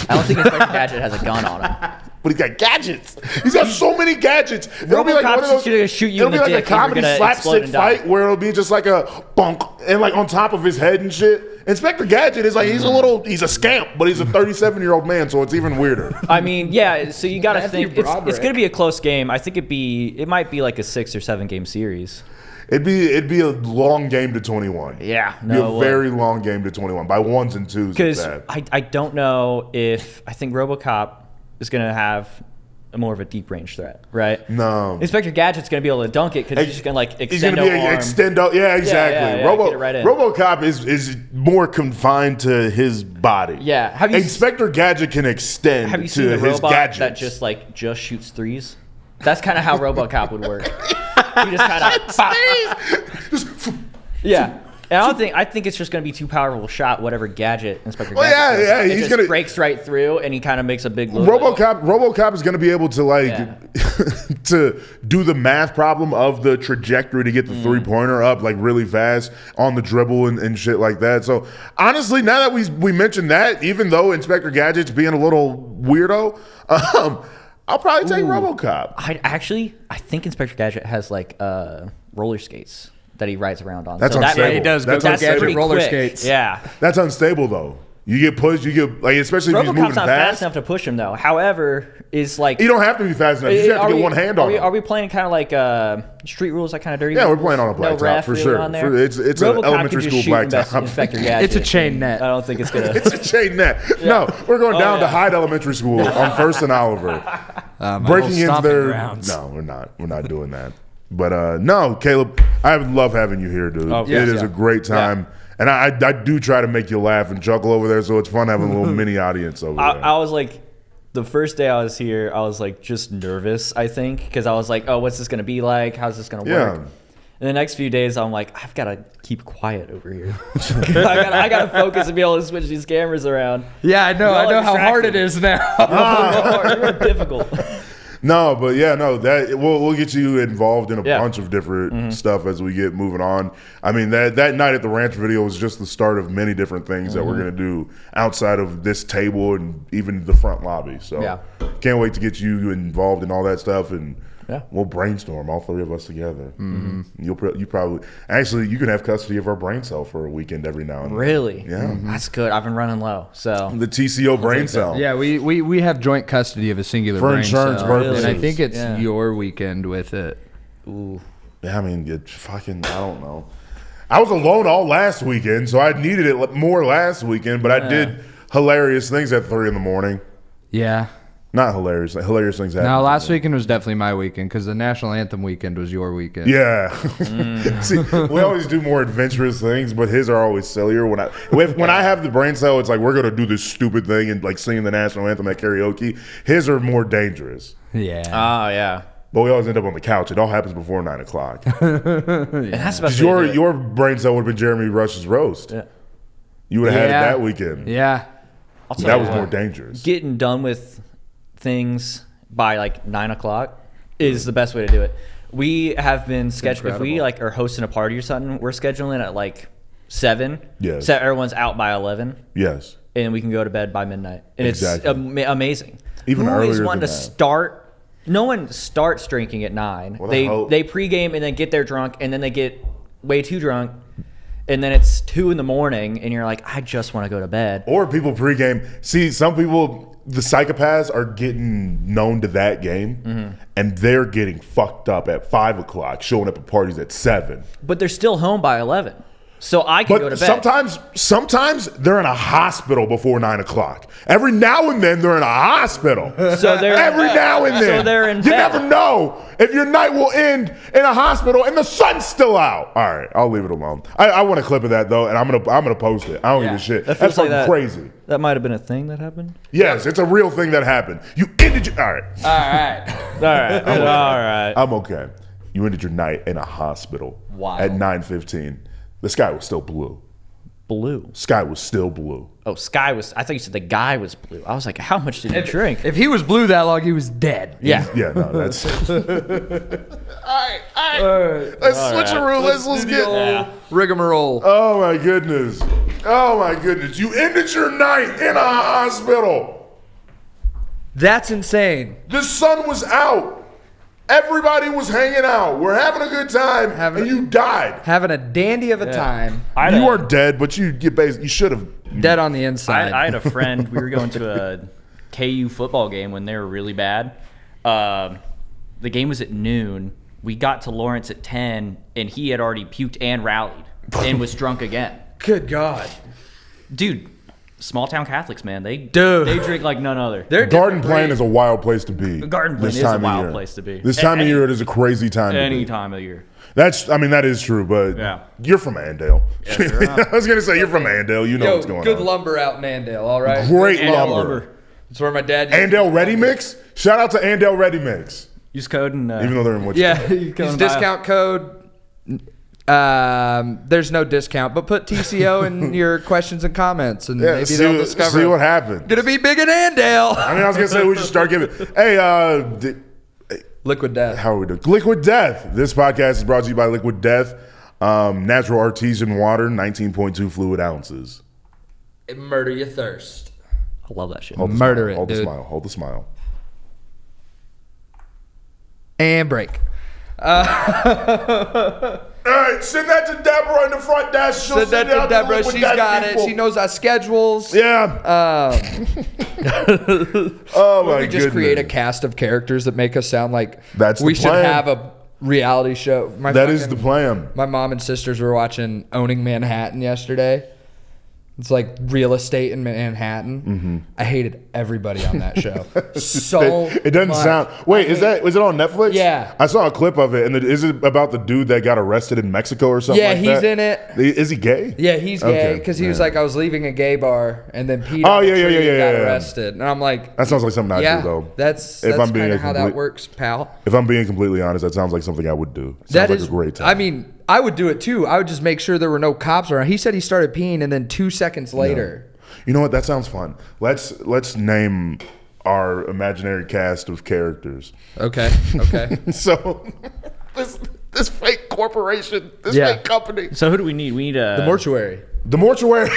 I don't think Inspector Gadget has a gun on him. But he's got gadgets. He's got so many gadgets. It'll be like one of RoboCop's those. just gonna shoot you It'll in be the like a dick and you're comedy gonna explode slapstick and die. fight where it'll be just like a bunk and like on top of his head and shit. Inspector Gadget is like he's a scamp, but he's a 37-year-old man, so it's even weirder. I mean, yeah. So you got to Matthew think it's Broderick. going to be a close game. I think it might be like a 6 or 7 game series. It'd be a long game to 21. Yeah, It'd be a very long game to 21 by ones and twos. Because at that. I don't know if I think RoboCop is going to have more of a deep range threat, right? No. Inspector Gadget's going to be able to dunk it because he's just going to like He's extend gonna be arm. extendo. Yeah, exactly. yeah, get it right in. RoboCop is more confined to his body. Yeah. Have you Inspector Gadget can extend Have you to seen a his robot gadgets. that just shoots threes? That's kind of how RoboCop would work. He just kind of yeah. And I think it's just going to be too powerful shot, whatever gadget Inspector Well, Gadget yeah, does. he's It just gonna- breaks right through, and he kind of makes a big look. RoboCop is going to be able to Yeah. to do the math problem of the trajectory to get the 3-pointer up like really fast on the dribble and shit like that. So honestly, now that we mentioned that, even though Inspector Gadget's being a little weirdo, I'll probably take RoboCop. I think Inspector Gadget has like roller skates that he rides around on. That's so that unstable. might- He does. That's That's unstable. pretty Roller quick. skates. Yeah. That's unstable though. You get pushed. You get like especially if he's moving RoboCop's not fast fast. enough to push him though. However, is like You don't have to be fast enough. You just have to Are get we- one hand are on we, him. Are we playing kind of like Street Rules, like kind of dirty? Yeah, we're rules? playing on a No blacktop ref for really sure. on there? It's an RoboCop elementary can school just shoot blacktop. Inspector Gadget. It's a chain net. I don't think it's gonna. It's a chain net. No, we're going down to yeah. Hyde Elementary School on First and Oliver. Breaking into stomping their grounds. No, we're not. We're not doing that. But no, Caleb, I love having you here, dude. Oh, It yes, is yeah. a great time. And I do try to make you laugh and chuckle over there, so it's fun having a little mini audience over there. I was like, the first day I was here, I was like just nervous, I think, because I was like, oh, what's this going to be like? How's this going to work? Yeah. And the next few days, I'm like, I've got to keep quiet over here. I got to focus and be able to switch these cameras around. Yeah, I know. Y'all I know are how hard it distracting. is now. It's more difficult. No, but yeah, no, that we'll get you involved in a Yeah. bunch of different stuff as we get moving on. I mean, that night at the ranch video was just the start of many different things that we're gonna do outside of this table and even the front lobby. So Yeah. can't wait to get you involved in all that stuff and Yeah. we'll brainstorm all three of us together. You probably actually you can have custody of our brain cell for a weekend every now and then. Really? Yeah. That's good. I've been running low. So The TCO brain cell. Yeah, we have joint custody of a singular For brain insurance cell, purposes. and I think it's Yeah. your weekend with it. ooh. I mean, it fucking, I don't know. I was alone all last weekend, so I needed it more last weekend, but I did hilarious things at 3 a.m. Yeah. Not hilarious. Hilarious things happened. Now, to last me. weekend was definitely my weekend because the national anthem weekend was your weekend. Yeah. See, we always do more adventurous things, but his are always sillier. When I have the brain cell, it's like we're gonna do this stupid thing and like singing the national anthem at karaoke. His are more dangerous. Yeah. Oh, yeah. But we always end up on the couch. It all happens before 9 o'clock. And that's the best way to do it. Your brain cell would have been Jeremy Rush's roast. Yeah. You would have had it Yeah. that weekend. Yeah. I'll tell That you was what. more dangerous. Getting done with things by like 9 o'clock is the best way to do it. We have been scheduling, if we incredible. like are hosting a party or something, we're scheduling at like 7. Yes. So everyone's out by 11 Yes. and we can go to bed by midnight. And Exactly. it's amazing. Even Who is earlier one than to that. start? No one starts drinking at 9. Well, I hope. They pregame and then get there drunk and then they get way too drunk. And then it's 2 in the morning and you're like, I just want to go to bed. Or people pregame. See, some people, the psychopaths are getting known to that game, and they're getting fucked up at 5 o'clock, showing up at parties at 7. But they're still home by 11. So I can go to But bed. sometimes they're in a hospital before 9 o'clock. Every now and then they're in a hospital. So they're Every now and then. So they're in You bed. never know if your night will end in a hospital and the sun's still out. All right, I'll leave it alone. I want a clip of that though, and I'm gonna post it. I don't give a shit. That That's feels like fucking that. crazy. That might have been a thing that happened. Yes, it's a real thing that happened. You ended your. All right, All right. All right. I'm okay. You ended your night in a hospital. Wow. At 9:15, the sky was still blue. Blue. Sky was still blue. Oh, Sky was. I thought you said the guy was blue. I was like, how much did he drink? If he was blue that long, he was dead. Yeah. Yeah, no, that's. all right. Let's switcheroo. Let's get. Yeah. Rigmarole. Oh my goodness. Oh my goodness. You ended your night in a hospital. That's insane. The sun was out. Everybody was hanging out. We're having a good time, and you died. Having a dandy of a time. You are dead, but you should have. Dead on the inside. I had a friend. We were going to a KU football game when they were really bad. The game was at noon. We got to Lawrence at 10, and he had already puked and rallied and was drunk again. Good God. Dude, small town Catholics, man, they Dude. they drink like none other. They're Garden different Plain breed. is a wild place to be. Garden Plain this is a time of wild year. place to be. This time of Any- year, it is a crazy time. Any to be. time of year. That is true, but Yeah. you're from Andale. sure am. I was gonna say you're from Andale. You know Yo, what's going good on. lumber out in Andale, all right? Great Andale lumber. That's where my dad used Andale Ready Mix. Shout out to Andale Ready Mix. Use code and Even though they're in Wichita. Yeah, use discount code There's no discount, but put TCO in your questions and comments, and maybe they'll discover. See what happens. Gonna be big in Andale. I mean, I was gonna say we should start giving. Hey, Liquid Death. how are we doing? Liquid Death. This podcast is brought to you by Liquid Death, natural artesian water, 19.2 fluid ounces. Murder your thirst. I love that shit. Hold the Murder smile, it, Hold the dude. smile. Hold the smile. And break. All right, send that to Deborah in the front desk. She'll Send that it out to Deborah. Liquid She's Death got people. it. She knows our schedules. Yeah. Oh my We just create a goodness. cast of characters that make us sound like That's the we should plan. have a reality show. That is the plan. My mom and sisters were watching Owning Manhattan yesterday. It's like real estate in Manhattan. Mm-hmm. I hated everybody on that show. So It doesn't much. sound. Wait, I is hate- it on Netflix? Yeah. I saw a clip of it, and is it about the dude that got arrested in Mexico or something? Yeah, like he's that? in it. Is he gay? Yeah, he's gay Okay, because he was yeah. like, I was leaving a gay bar and then peed Oh, on yeah, the yeah, tree yeah, and yeah, got yeah. arrested. And I'm like, That sounds like something yeah, I'd do, though. that's If I'm being kind a of how that complete- works, pal. If I'm being completely honest, that sounds like something I would do. Sounds That like is a great time. I mean, I would do it too. I would just make sure there were no cops around. He said he started peeing and then 2 seconds later. You know what? That sounds fun. Let's name our imaginary cast of characters. Okay. Okay. So this fake corporation, this Yeah. fake company, So who do we need? We need a The mortuary. the mortuary.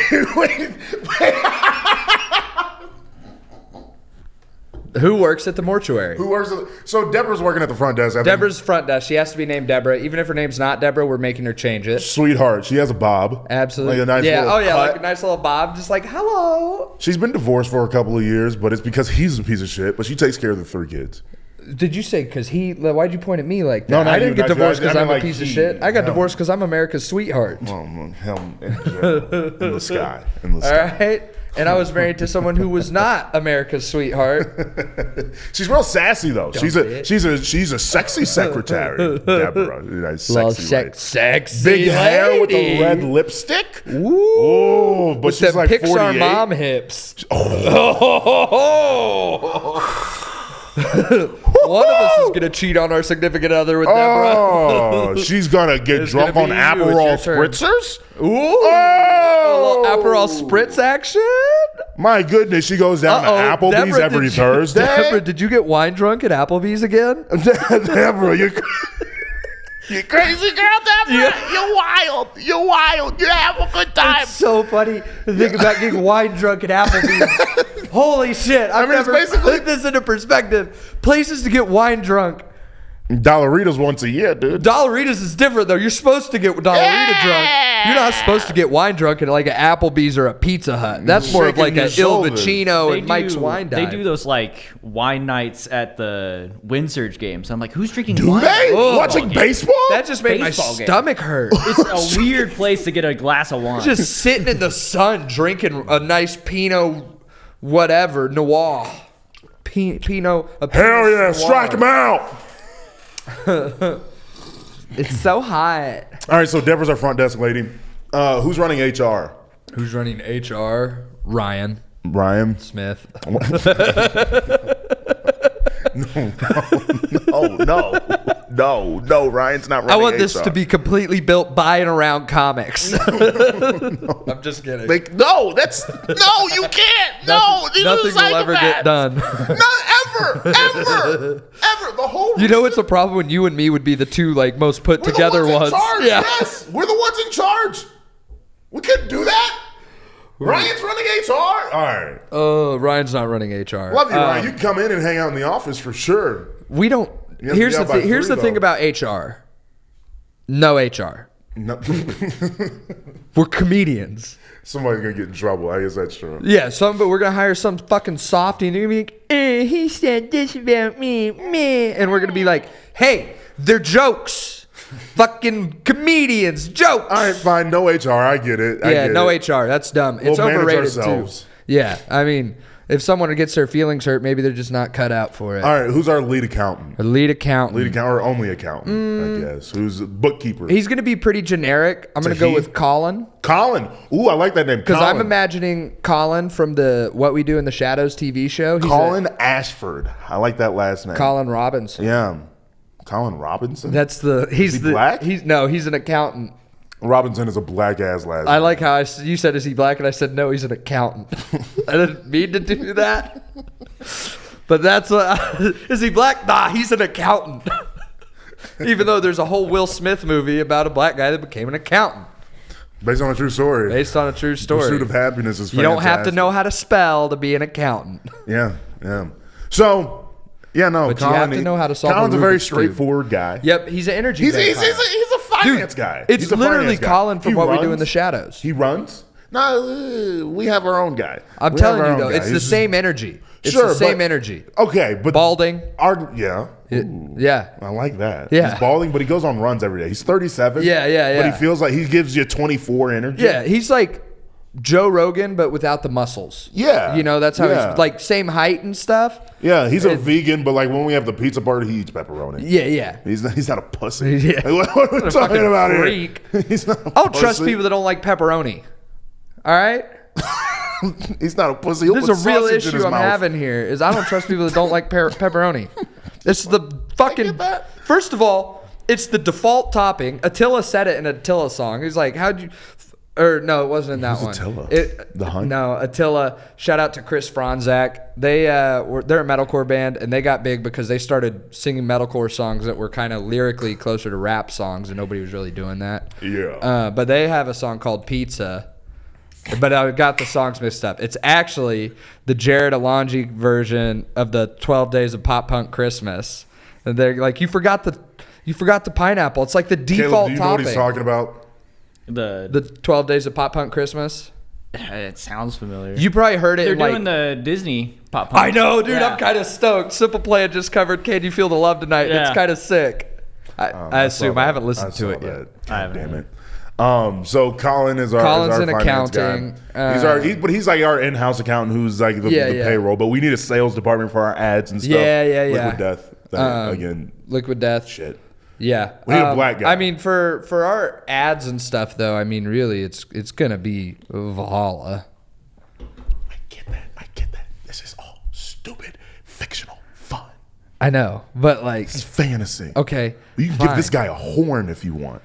Who works at the mortuary? Who works? So Deborah's working at the front desk. I think. Deborah's front desk. She has to be named Deborah. Even if her name's not Deborah, we're making her change it. Sweetheart. She has a bob. Absolutely. Like a nice yeah. little Oh yeah, cut. like a nice little bob, just like hello. She's been divorced for a couple of years, but it's because he's a piece of shit. But she takes care of the 3 kids. Did you say because he? Why'd you point at me like that? No, not I didn't you, get not you. divorced I because mean, I'm a like piece of he. shit. I got No. divorced because I'm America's sweetheart. Him in the sky. In the All sky. right. And I was married to someone who was not America's sweetheart. She's real sassy though. She's bitch. a sexy secretary, Deborah. Nice, Little sexy, lady. sexy Big hair with a lady. red lipstick. Ooh. Oh, but With she's them like Pixar 48. mom hips. One of us is gonna cheat on our significant other with Deborah. Oh, she's gonna get It's drunk gonna on be you. Aperol It's your turn. spritzers. Ooh. Oh, A little Aperol spritz action. My goodness, she goes down to Applebee's Deborah, every did Thursday. Deborah, did you get wine drunk at Applebee's again? Deborah, you crazy girl, Deborah. You're wild. You're wild. You have a good time. It's so funny to think about getting wine drunk at Applebee's. Holy shit. I've mean, it's never basically- put this into perspective. Places to get wine drunk. Dollaritas once a year, dude. Dollaritas is different though. You're supposed to get Dollarita drunk. You're not supposed to get wine drunk at like an Applebee's or a Pizza Hut. That's more of Shaking like your an Il shoulders. Vicino and Mike's Wine Dive. They do those like wine nights at the Windsurge games. I'm like, who's drinking Do wine? they? Oh. Watching baseball? That just made my Baseball game. stomach hurt. It's a weird place to get a glass of wine. Just sitting in the sun drinking a nice Pinot whatever Noir. Pinot. A Hell Pinot yeah, Noir. strike him out. It's so hot. All right, so Deborah's our front desk lady. Who's running HR? Who's running HR? Ryan Brian? Smith. No, Ryan's not running I want HR. this to be completely built by and around comics. I'm just kidding. No, you can't. No, these Nothing will ever get done. Not ever. The whole You know what's a problem when you and me would be the two like most put We're together the ones? ones. In charge. Yeah. Yes, we're the ones in charge. We couldn't do that. Ryan's running HR. All right. Oh, Ryan's not running HR. Love you, Ryan. You can come in and hang out in the office for sure. We don't. You have to Here's be the out by here's 3, the thing though. about HR. No HR. No. We're comedians. Somebody's gonna get in trouble. I guess that's true. Yeah, but we're gonna hire some fucking softy, and they're gonna be like, he said this about me, and we're gonna be like, hey, they're jokes, fucking comedians, jokes. All right, fine. No HR. I get it. I Yeah, get no it. HR. That's dumb. It's We'll manage overrated ourselves. too. Yeah, I mean, if someone gets their feelings hurt, maybe they're just not cut out for it. All right, who's our lead accountant? Or lead accountant. Lead accountant or only accountant, I guess. Who's the bookkeeper? He's gonna be pretty generic. I'm gonna go he? with Colin. Colin. Ooh, I like that name. Because I'm Colin. imagining Colin from the What We Do in the Shadows TV show. He's Colin Ashford. I like that last name. Colin Robinson. Yeah. Colin Robinson? That's the he black? He's an accountant. Robinson is a black ass last I name. like how you said, is he black? And I said, no, he's an accountant. I didn't mean to do that. But that's what. Is he black? Nah, he's an accountant. Even though there's a whole Will Smith movie about a black guy that became an accountant. Based on a true story. Based on a true story. Pursuit of Happiness is fantastic. You don't have to know how to spell to be an accountant. Yeah. So, yeah, no. But you have to know how to solve Colin's a a very Rubik's Cube. straightforward guy. Yep, he's an energy He's vampire. a finance guy. It's He's a literally finance guy. Colin from He What We Do runs. in the Shadows. He runs? No, we have our own guy. I'm We telling have our you, own though, guy. it's the He's same energy. It's Sure, the same but- energy. Okay, but Balding. Yeah. Yeah. I like that. Yeah. He's balding, but he goes on runs every day. He's 37. Yeah. But he feels like he gives you 24 energy. Yeah, he's like Joe Rogan, but without the muscles. Yeah. You know, that's how Yeah. he's like same height and stuff. Yeah, he's a vegan, but like when we have the pizza party, he eats pepperoni. Yeah. He's not a pussy. Yeah. Like, what are we talking about freak. here? He's not a I don't trust pussy. people that don't like pepperoni. All right? He's not a pussy. He'll There's put a real sausage in his issue I'm mouth. having here is I don't trust people that don't like pepperoni. It's the fucking that. First of all, it's the default topping. Attila said it in an Attila song. He's like, "How'd you?" Or no, it wasn't in that Who's one. Attila? The Hunt? No, Attila. Shout out to Chris Franzak. They're a metalcore band, and they got big because they started singing metalcore songs that were kind of lyrically closer to rap songs, and nobody was really doing that. Yeah. But they have a song called Pizza. But I got the songs mixed up. It's actually the Jared Alonji version of the 12 Days of Pop Punk Christmas. And they're like, you forgot the pineapple. It's like the Caleb, default do you know topping. what he's talking about? The 12 Days of Pop Punk Christmas. It sounds familiar. You probably heard it. They're in like, doing the Disney pop punk. I know, dude. Yeah. I'm kind of stoked. Simple Plan just covered "Can You Feel the Love Tonight." Yeah. It's kind of sick. I assume. I haven't listened to it yet. I haven't Damn heard it. So Colin is our Colin's in finance accounting. Guy. He's like our in-house accountant who's like the payroll. But we need a sales department for our ads and stuff. Yeah. Liquid Death. Again, Liquid Death. shit. Yeah, We need a black guy. I mean, for our ads and stuff, though, I mean, really, it's gonna be Valhalla. I get that. This is all stupid, fictional fun. I know, but like, It's fantasy. okay, You can fine. give this guy a horn if you want.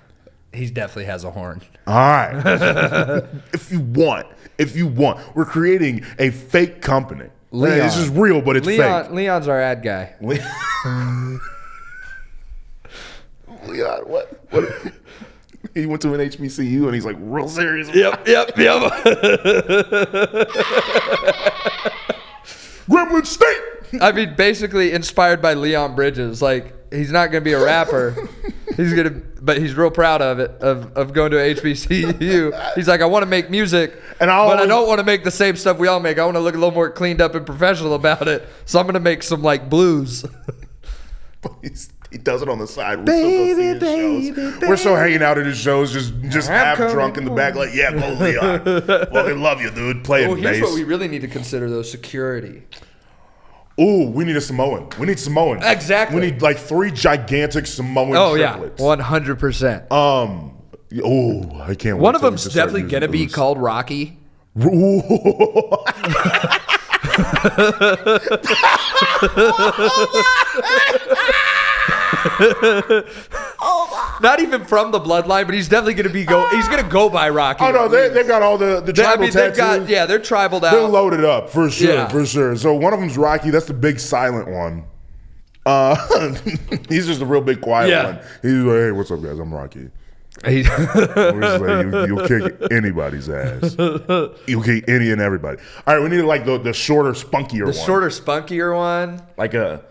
He definitely has a horn. All right. if you want. We're creating a fake company. Leon. This is real, but it's fake. Leon's our ad guy. Leon, what? He went to an HBCU and he's like real serious. Yep. Gremlin State. I mean, basically inspired by Leon Bridges. Like, he's not gonna be a rapper. But he's real proud of it, of going to a HBCU. He's like, I want to make music, but I don't want to make the same stuff we all make. I want to look a little more cleaned up and professional about it. So I'm gonna make some like blues. He does it on the side. We're still go see his shows. We're still hanging out at his shows, just half drunk in the back, like, yeah, go Leon. Fucking love you, dude. Playing Well, here's bass. what we really need to consider, though: security. Ooh, we need a Samoan. We need Samoan. Exactly. We need like 3 gigantic Samoan Oh yeah, triplets. 100%. Oh, I can't wait. One of till we them's just start definitely using gonna be booze. called Rocky. Ooh. Not even from the bloodline, but he's definitely gonna be he's gonna go by Rocky. Oh no, they've got all the tribal tattoos. they're tribaled They're out. loaded up for sure, Yeah. for sure. So one of them's Rocky. That's the big silent one. He's just a real big quiet Yeah. one. He's like, hey, what's up, guys? I'm Rocky. He- We're just like, you'll kick anybody's ass. You'll kick any and everybody. All right, we need like the shorter, spunkier one. the shorter, spunkier one. like a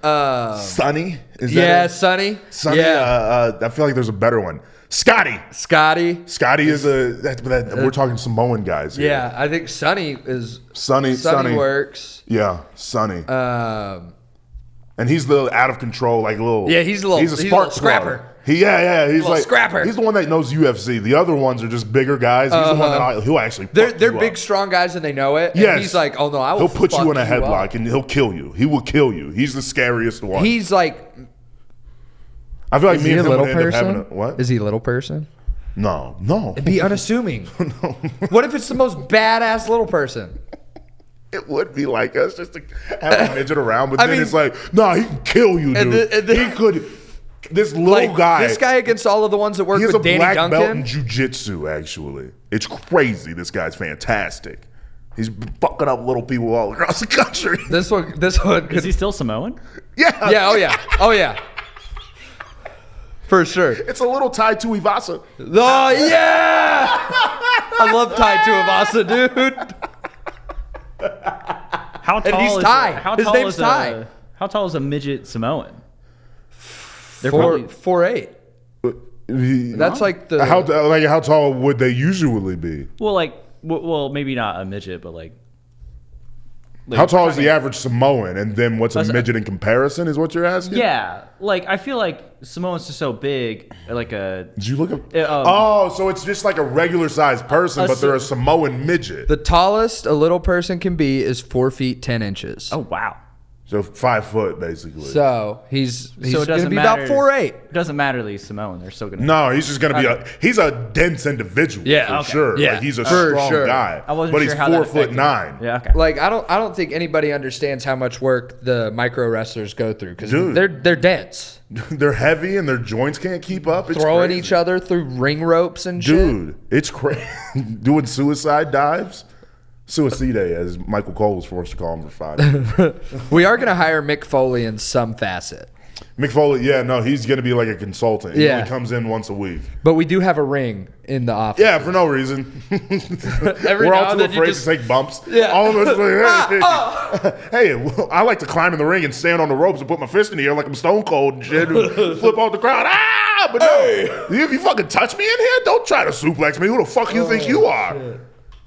Sonny. Is Yeah, that Sonny. Sonny? Yeah, I feel like there's a better one. Scotty. Scotty. Scotty is we're talking Samoan guys here. Yeah, I think Sonny is. Sonny works. Yeah, Sonny. Um, And he's the out of control, like little. Yeah, he's a little spark scrapper. plug. He's little like scrapper. He's the one that knows UFC. The other ones are just bigger guys. He's the one that he'll actually. they're fuck you big, up. strong guys, and they know it. Yes. And he's like, oh no, I will. He'll put you in a fuck headlock up. and he'll kill you. He will kill you. He's the scariest one. He's like. I feel like Is me he a and him little would end up person? having a what? Is he a little person? No. Be unassuming. What if it's the most badass little person? It would be like us just to have a midget around, but I then mean- it's like, nah, he can kill you, dude. And then- he could. this little guy. This guy against all of the ones that work He has with a Danny black Duncan. belt in jiu-jitsu, actually. It's crazy. This guy's fantastic. He's fucking up little people all across the country. This one. Is he still Samoan? Yeah. Yeah. Oh yeah. For sure. It's a little tied to Ivasa. Oh yeah. I love Tai Tuivasa, dude. How tall he's is Thai. How His tall name's is Thai. How tall is a midget Samoan? They're 4'8". That's like the how tall would they usually be? well, maybe not a midget, but like How tall is the average Samoan? And then what's a midget in comparison is what you're asking? Yeah. Like, I feel like Samoans are so big, like a... Did you look up? So it's just like a regular sized person, but they're a Samoan midget. The tallest a little person can be is 4 feet 10 inches. Oh, wow. So 5 foot, basically. So he's So it going to doesn't be matter. about 4'8". It doesn't matter that he's Samoan. They're still going to... No, he's just going to be he's a dense individual. Yeah, for okay. sure. Yeah, Like, he's a for strong sure. guy. I wasn't but sure he's how that 4'9". Yeah, okay. Like I don't think anybody understands how much work the micro wrestlers go through because Dude. they're dense, They're heavy and their joints can't keep up. It's throwing crazy. each other through ring ropes and Dude, it's crazy. Doing suicide dives. Suicide, as Michael Cole was forced to call him for 5 years. shit. We are gonna hire Mick Foley in some facet, Mick Foley, he's going to be like a consultant. He Yeah. only comes in once a week. but we do have a ring in the office. Yeah, for no reason. Every We're now all and too then you afraid just- to take bumps. Yeah. All of us are like, hey, well, I like to climb in the ring and stand on the ropes and put my fist in the air like I'm Stone Cold and shit and flip off the crowd. But no, if you fucking touch me in here, don't try to suplex me. Who the fuck you think you are?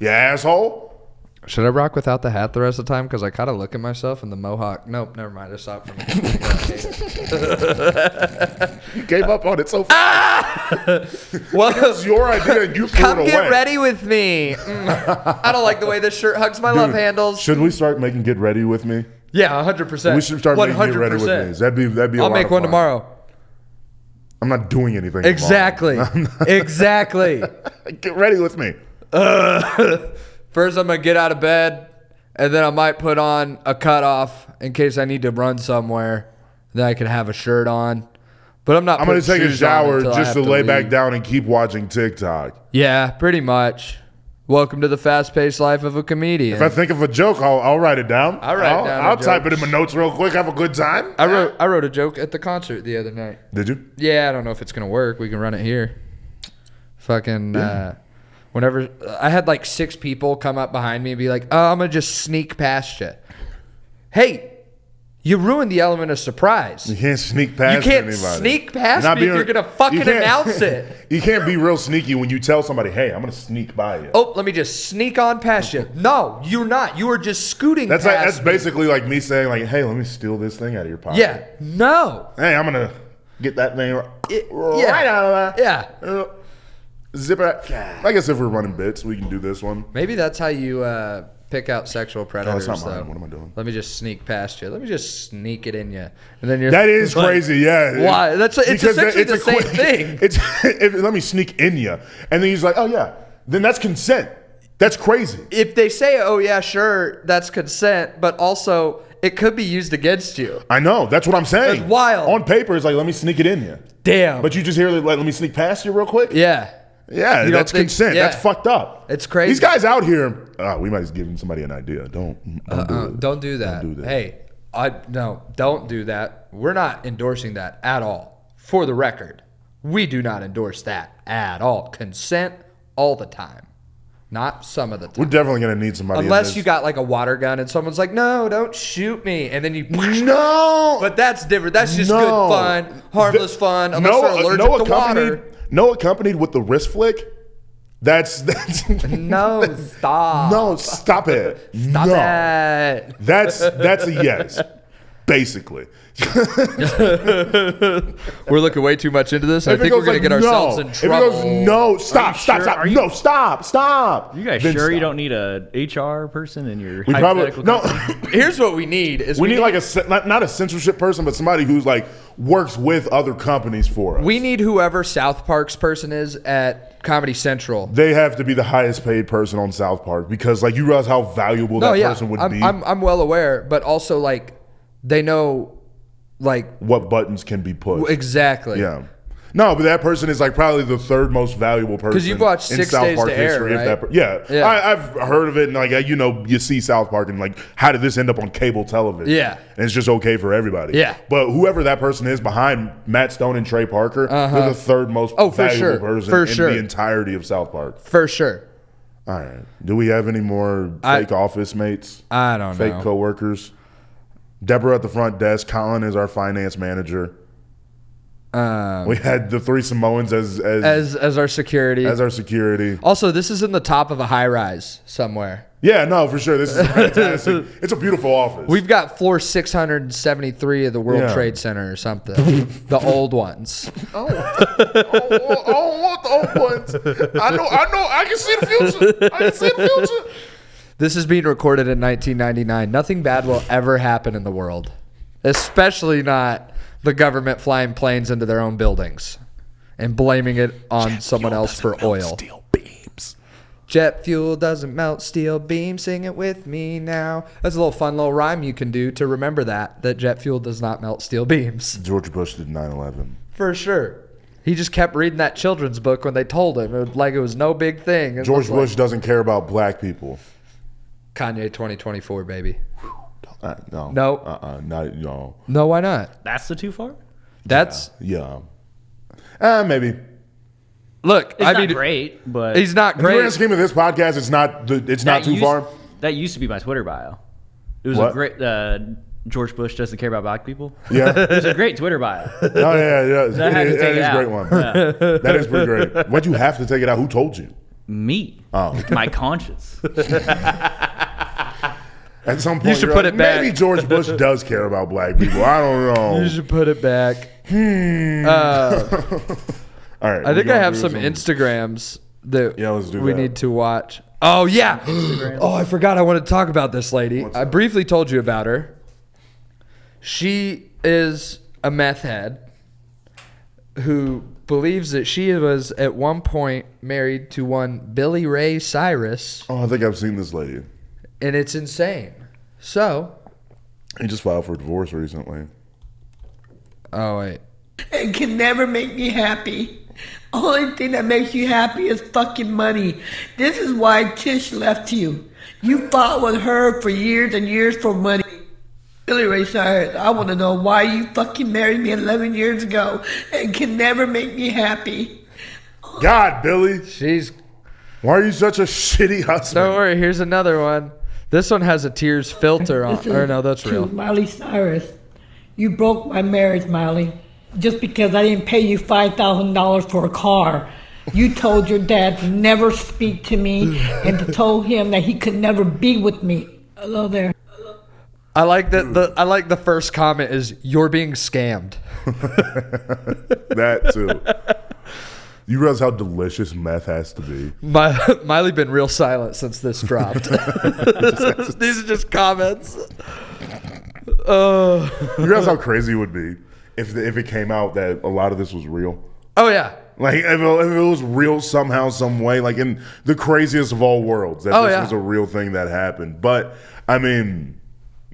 You asshole. Should I rock without the hat the rest of the time? Because I kind of look at myself in the mohawk. Nope, never mind. I stopped from You gave up on it so fast. Well, It's your idea and you threw come it away. get ready with me. I don't like the way this shirt hugs my love Dude, handles. Should we start making Get Ready With Me? Yeah, 100%. We should start making Get Ready With Me. That'd be a I'll lot make of one fun. tomorrow. I'm not doing anything Exactly. tomorrow. Exactly. Get ready with me. First, I'm going to get out of bed, and then I might put on a cutoff in case I need to run somewhere. Then I can have a shirt on. But I'm not I'm going to putting take a shoes on shower until I just have to lay back leave. down and keep watching TikTok. Yeah, pretty much. Welcome to the fast-paced life of a comedian. If I think of a joke, I'll write it down. I'll write down I'll a type joke. it in my notes real quick. Have a good time. I wrote a joke at the concert the other night. Did you? Yeah, I don't know if it's going to work. We can run it here. Fucking, whenever I had like 6 people come up behind me and be like, oh, I'm going to just sneak past you. Hey, you ruined the element of surprise. You can't sneak past You can't anybody. sneak past You're not me if being- you're going to fucking you can't- announce it. You can't be real sneaky when you tell somebody, hey, I'm going to sneak by you. Oh, let me just sneak on past you. No, you're not. You are just scooting That's past me. basically like me saying, like, hey, let me steal this thing out of your pocket. Yeah, no. Hey, I'm going to get that thing Yeah. right out of there. Yeah. Zip it. I guess if we're running bits, we can do this one. Maybe that's how you pick out sexual predators, not mine. though. What am I doing? Let me just sneak past you. Let me just sneak it in you. And then you're That is like, crazy, yeah. Why? It's Because essentially the a same quick- thing. Let me sneak in you. And then he's like, oh, yeah. Then that's consent. That's crazy. If they say, oh, yeah, sure, that's consent, but also it could be used against you. I know. That's what I'm saying. That's wild. On paper, it's like, let me sneak it in you. Damn. But you just hear, like, let me sneak past you real quick? Yeah. Yeah, You don't that's think- consent. yeah. That's fucked up. It's crazy. These guys out here, we might have given somebody an idea. Don't do it. Don't do that. Don't do that. Hey, don't do that. We're not endorsing that at all. For the record, we do not endorse that at all. Consent all the time. Not some of the We're time. definitely going to need somebody in Unless this. you got like a water gun and someone's like, no, don't shoot me. And then you... No! But that's different. That's just No. good fun, harmless fun, unless they're allergic to water. No accompanied with the wrist flick. That's No, stop. no, stop it. Stop no. it. That's a yes. Basically. We're looking way too much into this. I If it think we're goes going to like, get ourselves no. in If trouble. it goes no, stop, stop, sure? stop. Are you- No, stop. You guys Then sure you stop. don't need a HR person in your We probably hypothetical no. company? Here's what we need is We need like not a censorship person, but somebody who's like works with other companies for us. we need whoever South Park's person is at Comedy Central. They have to be the highest paid person on South Park because like you realize how valuable that person would I'm, be. I'm well aware, but also like they know like what buttons can be pushed. exactly. Yeah. No, but that person is like probably the third most valuable person. Because you've watched in 6 South Days Park to Air, history. right? Yeah. I've heard of it, and like you see South Park, and like, how did this end up on cable television? Yeah. And it's just okay for everybody. Yeah. But whoever that person is behind Matt Stone and Trey Parker, they're the third most valuable person in the entirety of South Park. For sure. All right. Do we have any more fake office mates? I don't know. Fake coworkers? Deborah at the front desk. Colin is our finance manager. We had the 3 Samoans as our security. As our security. Also, this is in the top of a high rise somewhere. Yeah, no, for sure. This is fantastic. It's a beautiful office. We've got floor 673 of the World Trade Center or something. The old ones. I don't want the old ones. I know. I can see the future. This is being recorded in 1999. Nothing bad will ever happen in the world, especially not the government flying planes into their own buildings and blaming it on someone else for oil. Steel beams. Jet fuel doesn't melt steel beams. Sing it with me now. That's a little fun little rhyme you can do to remember that jet fuel does not melt steel beams. George Bush did 9/11. For sure. He just kept reading that children's book when they told him, like it was no big thing. George Bush doesn't care about black people. Kanye 2024, baby. No. No, why not? That's the too far? That's yeah. Maybe. Look, It's not great, but he's not In the great. grand scheme of this podcast, it's not too far. That used to be my Twitter bio. It was What? a great George Bush doesn't care about black people. Yeah. It was a great Twitter bio. Oh yeah. I had to That take it is a out. great one. Yeah. That is pretty great. Why'd you have to take it out? Who told you? Me. Oh. My conscience. At some point, You should you're put like, it back. Maybe George Bush does care about black people. I don't know. You should put it back. All right. I think I have some Instagrams that let's do we that. need to watch. Oh, yeah. Oh, I forgot I wanted to talk about this lady. I briefly told you about her. She is a meth head who believes that she was at one point married to one Billy Ray Cyrus, Oh, I think I've seen this lady. and it's insane. So, He just filed for divorce recently. oh, wait. It can never make me happy. Only thing that makes you happy is fucking money. This is why Tish left you. You fought with her for years and years for money. Billy Ray Cyrus, I want to know why you fucking married me 11 years ago and can never make me happy. God, Billy. She's... Why are you such a shitty husband? Don't worry, here's another one. This one has a tears filter on. Or no, that's To real. Miley Cyrus, you broke my marriage, Miley, just because I didn't pay you $5,000 for a car. You told your dad to never speak to me and to told him that he could never be with me. Hello there. I like that. I like the first comment is you're being scammed. That too. You realize how delicious meth has to be. Miley been real silent since this dropped. These are just comments. You realize how crazy it would be if it came out that a lot of this was real. Oh yeah. Like if it was real somehow, some way, like in the craziest of all worlds, that this was a real thing that happened. But I mean,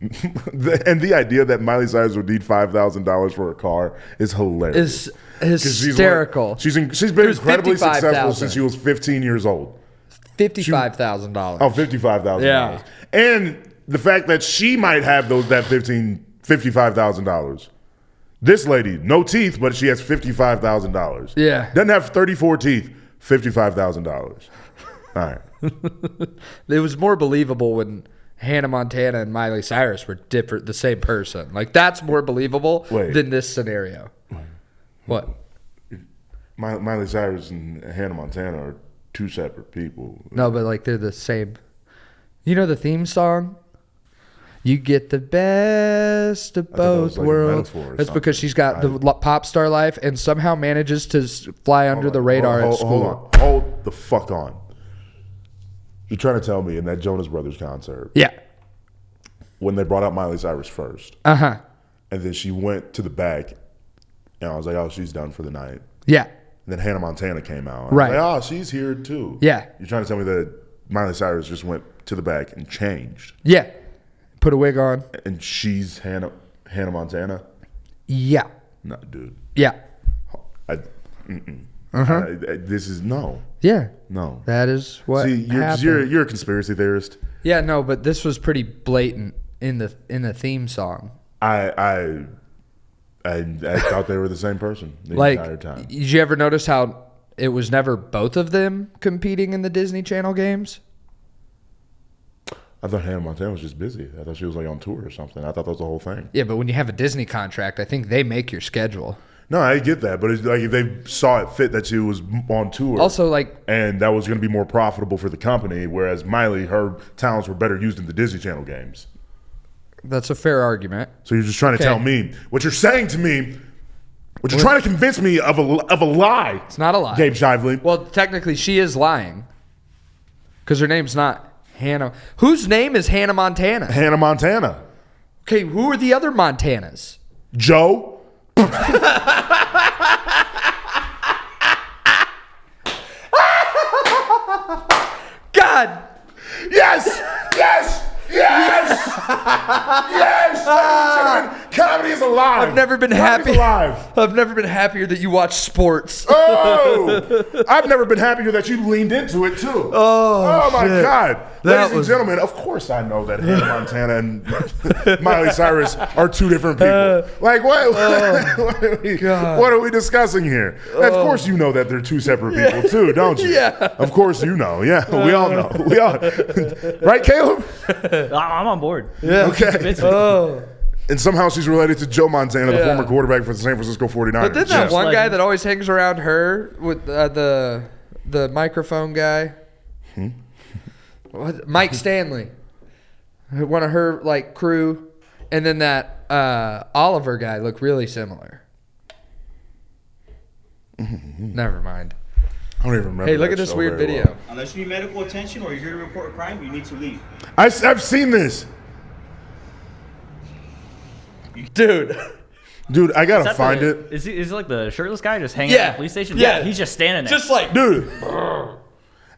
the idea that Miley Cyrus would need $5,000 for a car is hilarious. Is hysterical. She's been incredibly successful since she was 15 years old. $55,000. Oh, $55,000. Yeah. And the fact that she might have $55,000. This lady, no teeth, but she has $55,000. Yeah. Doesn't have 34 teeth, $55,000. All right. It was more believable when Hannah Montana and Miley Cyrus were different, the same person. Like that's more believable than this scenario. What? Miley Cyrus and Hannah Montana are two separate people. No, but like they're the same. You know the theme song? You get the best of both worlds. That's because she's got the pop star life and somehow manages to fly under the radar at school. Hold the fuck on. You're trying to tell me in that Jonas Brothers concert, Yeah. when they brought out Miley Cyrus first, and then she went to the back, and I was like, oh, she's done for the night. Yeah. And then Hannah Montana came out. Right. I was like, oh, she's here too. Yeah. You're trying to tell me that Miley Cyrus just went to the back and changed, Yeah. Put a wig on. and she's Hannah Montana? Yeah. No, dude. Yeah. This is no. Yeah. No. That is what See, happened. you're a conspiracy theorist. Yeah, no, but this was pretty blatant in the theme song. I thought they were the same person the entire time. Did you ever notice how it was never both of them competing in the Disney Channel games? I thought Hannah Montana was just busy. I thought she was like on tour or something. I thought that was the whole thing. Yeah, but when you have a Disney contract, I think they make your schedule. No, I get that, but it's like if they saw it fit that she was on tour, Also, like, and that was going to be more profitable for the company, whereas Miley, her talents were better used in the Disney Channel games. that's a fair argument. So you're just trying to Okay. tell me what you're saying to me. What you're trying to convince me of a lie. It's not a lie. Gabe Shively. Well, technically, she is lying because her name's not Hannah. Whose name is Hannah Montana? Hannah Montana. Okay, who are the other Montanas? Joe. God! Yes! Yes! Yes! Yes! Ladies and gentlemen, comedy is alive. I've never been Comedy's happy. alive. I've never been happier that you watch sports. Oh! I've never been happier that you leaned into it too. Oh my shit. God. That Ladies and was- gentlemen, of course I know that Hannah Montana and Miley Cyrus are two different people. Like what? What are we discussing here? Of course you know that they're two separate people too, don't you? Yeah. Of course you know. Yeah, we all know. We all right, Caleb? I'm on board. Yeah. Okay. Oh. And somehow she's related to Joe Montana, the Yeah. former quarterback for the San Francisco 49ers. But then that Yes. one guy Legend. that always hangs around her with the microphone guy, what, Mike Stanley, one of her like crew, and then that Oliver guy look really similar. Never mind. I don't even remember. Hey, look that at this show weird very video. well. Unless you need medical attention or you're here to report a crime, you need to leave. I've seen this. Dude. Dude, I gotta Is that find the- it. Is it like the shirtless guy just hanging Yeah. out at the police station? Yeah. He's just standing there. Just like, Dude.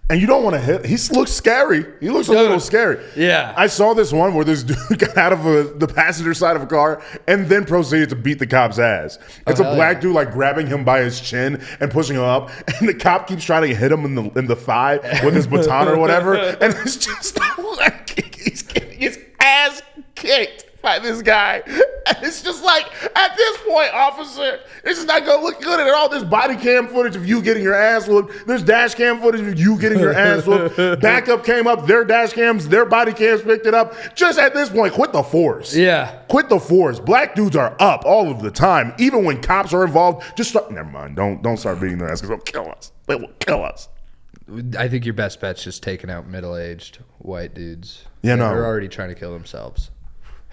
And you don't want to hit. He looks scary. He looks a little scary. Yeah. I saw this one where this dude got out of the passenger side of a car and then proceeded to beat the cop's ass. It's a hell black yeah. dude like grabbing him by his chin and pushing him up, and the cop keeps trying to hit him in the thigh with his baton or whatever, and it's just like he's getting his ass kicked by this guy. And it's just like, at this point, officer, this is not gonna look good at all. There's body cam footage of you getting your ass whooped. There's dash cam footage of you getting your ass whooped. Backup came up, their dash cams, their body cams picked it up. Just at this point, quit the force. Yeah. Quit the force. Black dudes are up all of the time. Even when cops are involved, just start, never mind. Don't start beating their ass because they'll kill us. They will kill us. I think your best bet's just taking out middle-aged white dudes. Yeah, no. They're already trying to kill themselves.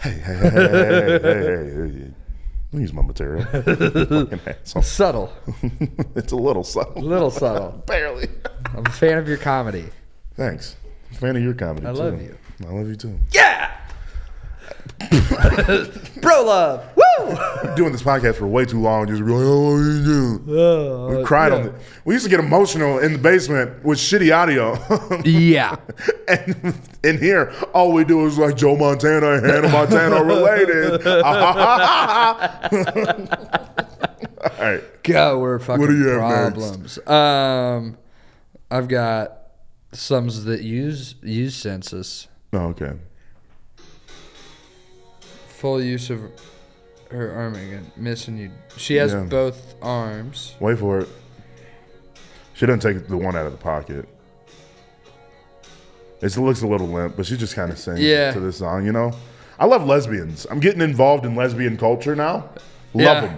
Hey. Don't use my material. Fucking asshole. Subtle. It's a little subtle. Little subtle. Barely. I'm a fan of your comedy. Thanks. I'm a fan of your comedy, I too. love you. I love you, too. Yeah! Bro love. Woo! We're doing this podcast for way too long. Just be like, oh, what are you doing? We cried on it. We used to get emotional in the basement with shitty audio. Yeah. And in here, all we do is like Joe Montana and Hannah Montana are related. All right. God, we're fucking What do you have problems. I've got sums that use census. Oh, okay. Full use of her arm again. Missing you. She has Yeah. both arms. Wait for it. She doesn't take the one out of the pocket. It looks a little limp, but she just kind of sings Yeah. to this song, you know? I love lesbians. I'm getting involved in lesbian culture now. Love Yeah. them.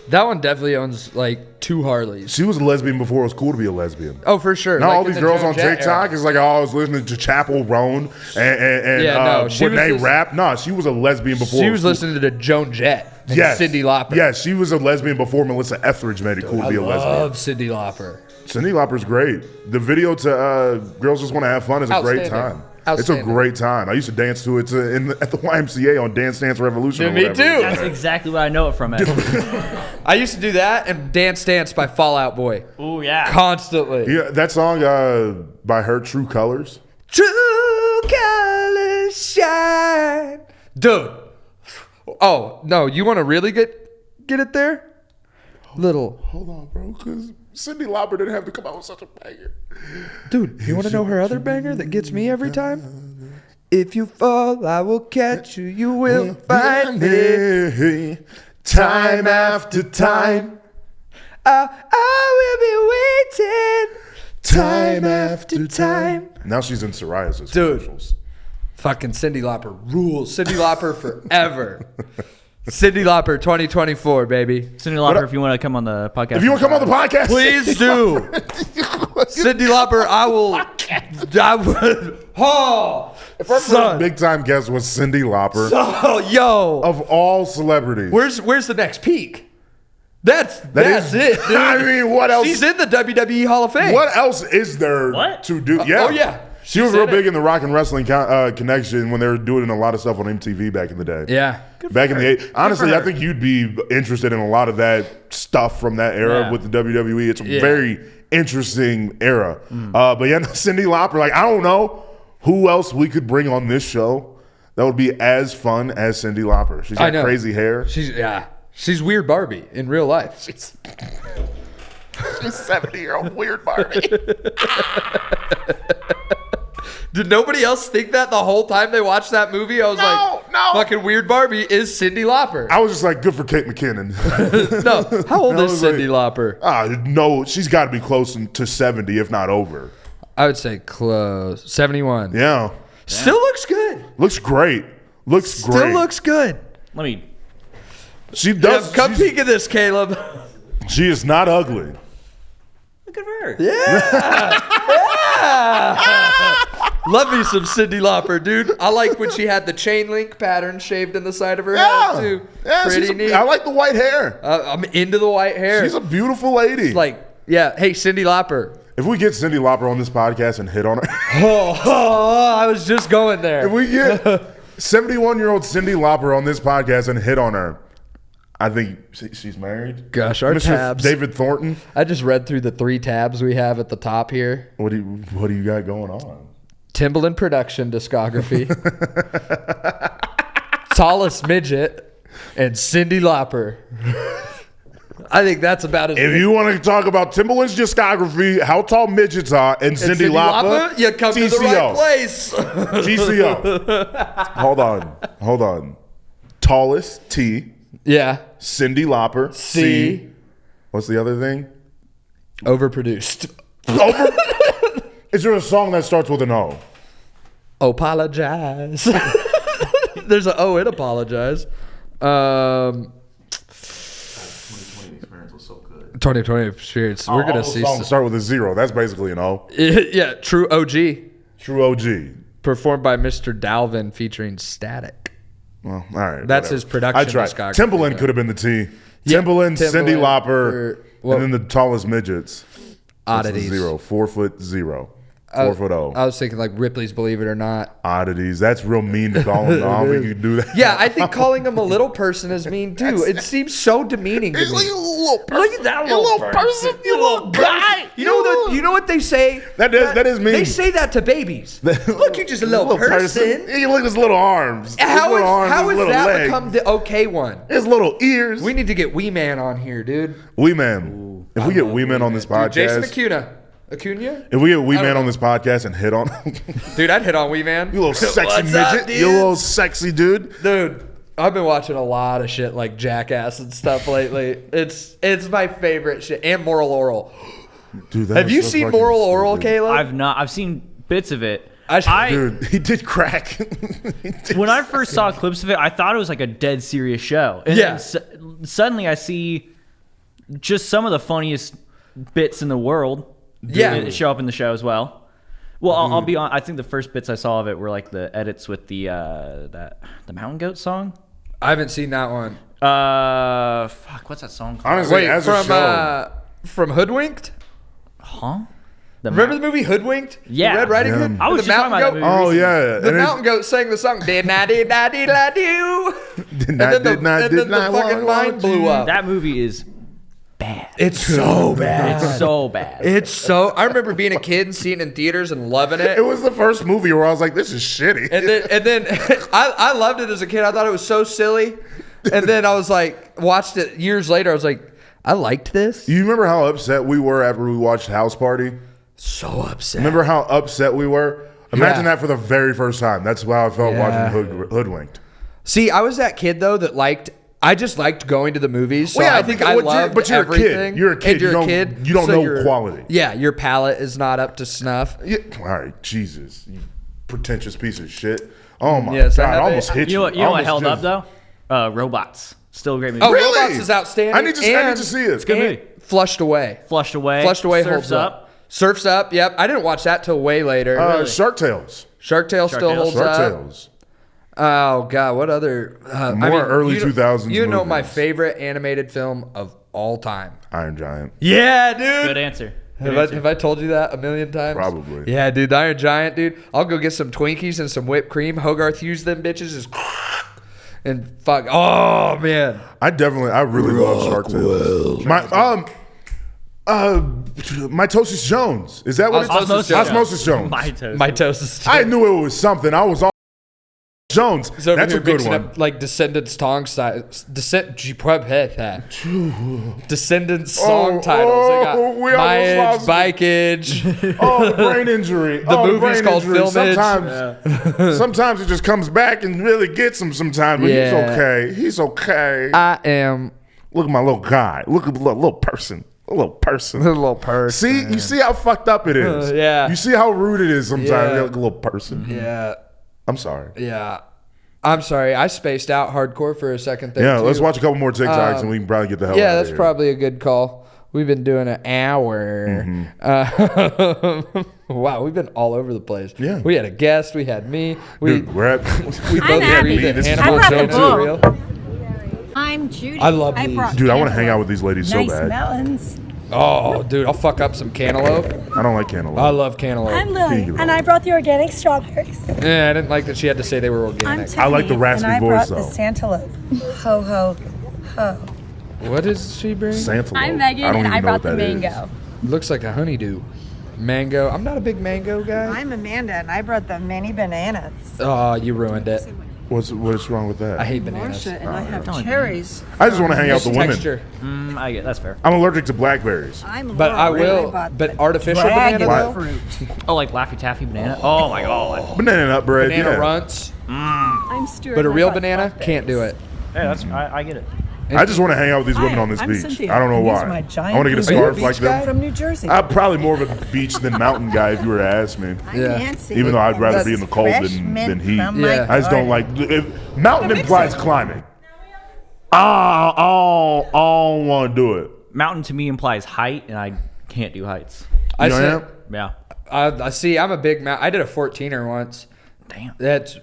That one definitely owns like 2 Harleys. She was a lesbian before it was cool to be a lesbian. Oh, for sure. Now Like all in these the girls Joan on Jett TikTok era. is like, oh, I was listening to Chapel Roan and Yeah, no, she was Renee just- Rapp. No, she was a lesbian before. She it was cool. listening to Joan Jett and Yes. Cyndi Lauper. Yes, she was a lesbian before Melissa Etheridge made it cool to be a lesbian. Love Cyndi Lauper. Cyndi Lauper's great. The video to Girls Just Want to Have Fun is a great Outstanding. time. It's a Outstanding. great time. I used to dance to it at the YMCA on Dance Dance Revolution. Yeah, or me whatever. too. That's exactly what I know it from. I used to do that and Dance Dance by Fall Out Boy. Oh yeah. Constantly. Yeah, that song by her, True Colors. True colors shine. Dude. Oh no, you want to really get it there? Little Hold on, bro, because Cyndi Lauper didn't have to come out with such a banger. dude, you want to know her other banger that gets me every time? If you fall, I will catch you. You will find me time after time. I will be waiting time after time. Now she's in psoriasis Dude. commercials. Fucking Cyndi Lauper rules. Cyndi Lauper forever. Cyndi Lauper 2024, baby. Cyndi Lauper, if you want to come on the podcast. If you want to come on the podcast, Please do. Cyndi Lauper, I will. Oh, If our first son. big time guest was Cyndi Lauper, Oh, yo. of all celebrities, Where's the next peak? That's is- it, dude. I mean, what else? She's in the WWE Hall of Fame. What else is there What? to do? Yeah. Oh, yeah. She was She's real in big it. in the rock and wrestling connection when they were doing a lot of stuff on MTV back in the day. Yeah. Back in the honestly, I think you'd be interested in a lot of that stuff from that era Yeah. with the WWE. It's a Yeah. very interesting era. But yeah, Cyndi Lauper, like, I don't know who else we could bring on this show that would be as fun as Cyndi Lauper. She's I got know. crazy hair. She's weird Barbie in real life. She's 70-year-old weird Barbie. Did nobody else think that the whole time they watched that movie? I was No. fucking weird Barbie is Cyndi Lauper. I was just like, good for Kate McKinnon. No, how old I is was Cyndi like- Lauper? No, she's got to be close to 70, if not over. I would say close. 71. Yeah. Still looks good. Looks great. Looks great. Still looks good. Let me. She does. Yeah, come peek at this, Caleb. She is not ugly. Look at her. Love me some Cyndi Lauper, dude. I like when she had the chain link pattern shaved in the side of her head, too. Yeah, Pretty neat. I like the white hair. I'm into the white hair. She's a beautiful lady. Like, yeah. Hey, Cyndi Lauper. If we get Cyndi Lauper on this podcast and hit on her, Oh, I was just going there. if we get 71-year-old Cyndi Lauper on this podcast and hit on her, I think she's married. Gosh, our Mr. tabs. David Thornton. I just read through the 3 tabs we have at the top here. What do you got going on? Timbaland production discography, tallest midget, and Cyndi Lauper. I think that's about it. If you want to talk about Timbaland's discography, how tall midgets are, and Cyndi Lauper, you come to the right place. TCO. Hold on. Tallest T. Yeah. Cyndi Lauper. C. What's the other thing? Overproduced. Is there a song that starts with an O? Apologize. There's an O in apologize. 2020 experience. We're gonna see. Songs start with a 0. That's basically an O. Yeah, true OG. True OG. Performed by Mr. Dalvin featuring Static. Well, all right. That's whatever. his production I tried. discography, Timbaland though. could have been the T. Yeah, Timbaland, Cyndi Timbaland, Lauper, well- and then the tallest midgets. What's the Oddities. 0. 4'0". 4'0". I was thinking like Ripley's Believe It or Not. Oddities. That's real mean to call them. I don't think you can do that. Yeah, I think calling him a little person is mean too. It seems so demeaning to me. little person. Look at that little person. You little guy. You know what they say? That is mean. They say that to babies. Look, you just a little person. You look at his little arms. How has his little that legs. become the okay one? His little ears. We need to get Wee Man on here, dude. Wee Man. If we get Wee Man on this Dude, Jason podcast, Acuna? if we get Wee I don't Man on know. this podcast and hit on Dude, I'd hit on Wee Man. you little sexy What's midget, up, dude? you little sexy dude. Dude, I've been watching a lot of shit like Jackass and stuff lately. It's my favorite shit. And Moral Oral. Dude, that Have is you so seen fucking Moral Oral, stupid. Caleb? I've not. I've seen bits of it. Dude, he did crack. He did. When I first saw clips of it, I thought it was like a dead serious show. And Yeah. then suddenly I see just some of the funniest bits in the world Yeah. show up in the show as well. Well, I'll be on. I think the first bits I saw of it were like the edits with the Mountain Goat song. I haven't seen that one. Fuck, what's that song called? Honestly, Wait, as a show, from Hoodwinked? Huh? Remember the movie Hoodwinked? Yeah. The Red Riding Yeah. Hood? I was the just talking about that movie. oh recently. yeah, The Mountain Goat sang the song. Did not, did not, did not, do. did And not, then did not, the did not fucking want line blew up. That movie is bad. It's so bad. It's so bad. I remember being a kid and seeing it in theaters and loving it. It was the first movie where I was like, this is shitty. And then I loved it as a kid. I thought it was so silly. And then I was like, watched it years later. I was like, I liked this. You remember how upset we were after we watched House Party? So upset. Remember how upset we were? Imagine that for the very first time. That's how I felt watching Hoodwinked. See, I was that kid though that I just liked going to the movies. So Well, yeah, I think I loved but you're everything. a kid. You're a kid. And you're a kid. You don't so know quality. Yeah, your palate is not up to snuff. Yeah. All right, Jesus, you pretentious piece of shit. Oh my Yes, I God, I have almost it. hit you. You know what Almost held up just- though? Robots. Still a great movie. Oh, Really? Robots is outstanding. I need to see it. It's a good movie. Flushed Away. Flushed Away. Flushed Away Surf's holds up. Surf's Up. Yep. I didn't watch that till way later. Shark Tales. Shark Tale still Tale. holds Shark up. Tales. Oh God, what other Early 2000s You know my movies. favorite animated film of all time. Iron Giant. Yeah, dude. Good answer. Have I told you that a million times? Probably. Yeah, dude. The Iron Giant, dude. I'll go get some Twinkies and some whipped cream. Hogarth used them bitches is and fuck. Oh man. I really love Shark Tales. Mitosis Jones. Is that what it's Osmosis Osmosis Jones. Jones. Mitosis. I knew it was something. I was all Jones. He's over That's here a good mixing one. up like Descendants song Descendants song titles. They got we almost Myage, lost it. Bikeage. Oh, the brain injury. The movie's brain called injury. Filmage. Sometimes it just comes back and really gets him sometimes, but Yeah. he's okay. He's okay. I am Look at my little guy. Look at the little person. A little person. a little person. See, you see how fucked up it is. Yeah. You see how rude it is sometimes. Yeah. You're like a little person. Yeah. I'm sorry. Yeah. I'm sorry. I spaced out hardcore for a second there. Yeah, too. let's watch a couple more TikToks and we can probably get the hell out Yeah, of that's here. probably a good call. We've been doing an hour. Wow, we've been all over the place. Yeah. We had a guest. We had me. Dude, we're at. We both happy. agreed that This is Hannah what Montana I'm is real. I'm Judy. I love these. Dude, I want to hang out with these ladies so nice bad. melons. Oh, dude, I'll fuck up some cantaloupe. I don't like cantaloupe. I love cantaloupe. I'm Lily, Here you and go. I brought the organic strawberries. Yeah, I didn't like that she had to say they were I'm organic. Tiffany, I like the raspy and I voice, brought though. the Santaloupe. Ho, ho, ho. What does she bring? Santaloupe. I'm Megan, I don't and even I know brought what the that is. mango. Looks like a honeydew. Mango. I'm not a big mango guy. I'm Amanda, and I brought the mini bananas. Oh, you ruined it. What's wrong with that? I hate bananas. Marcia, and I have cherries. I just want to hang out with the women. Texture. I get that's fair. I'm allergic to blackberries. I'm But I Laura, and will. bought But the artificial dragon banana though? fruit. Oh, like Laffy Taffy banana. Oh my god. Banana nut bread. Banana yeah. runts. I'm Stuart. But a and I real brought banana blackberries. can't do it. Hey, that's I get it. I just want to hang out with these women Hi, on this I'm beach. Cynthia, I don't know and these why. are my I giant want to get a blue- Are you a scarf like beach guy? them. From New Jersey. I'm probably more of a beach than mountain guy if you were to ask me. I'm Yeah. Nancy. Even though I'd rather and be in the this cold fresh than mint heat. from my Yeah. I just don't garden. like mountain implies climbing. I don't want to do it. Mountain to me implies height, and I can't do heights. I You know said, what Yeah. I see. I'm a big I did a 14er once. Damn. That's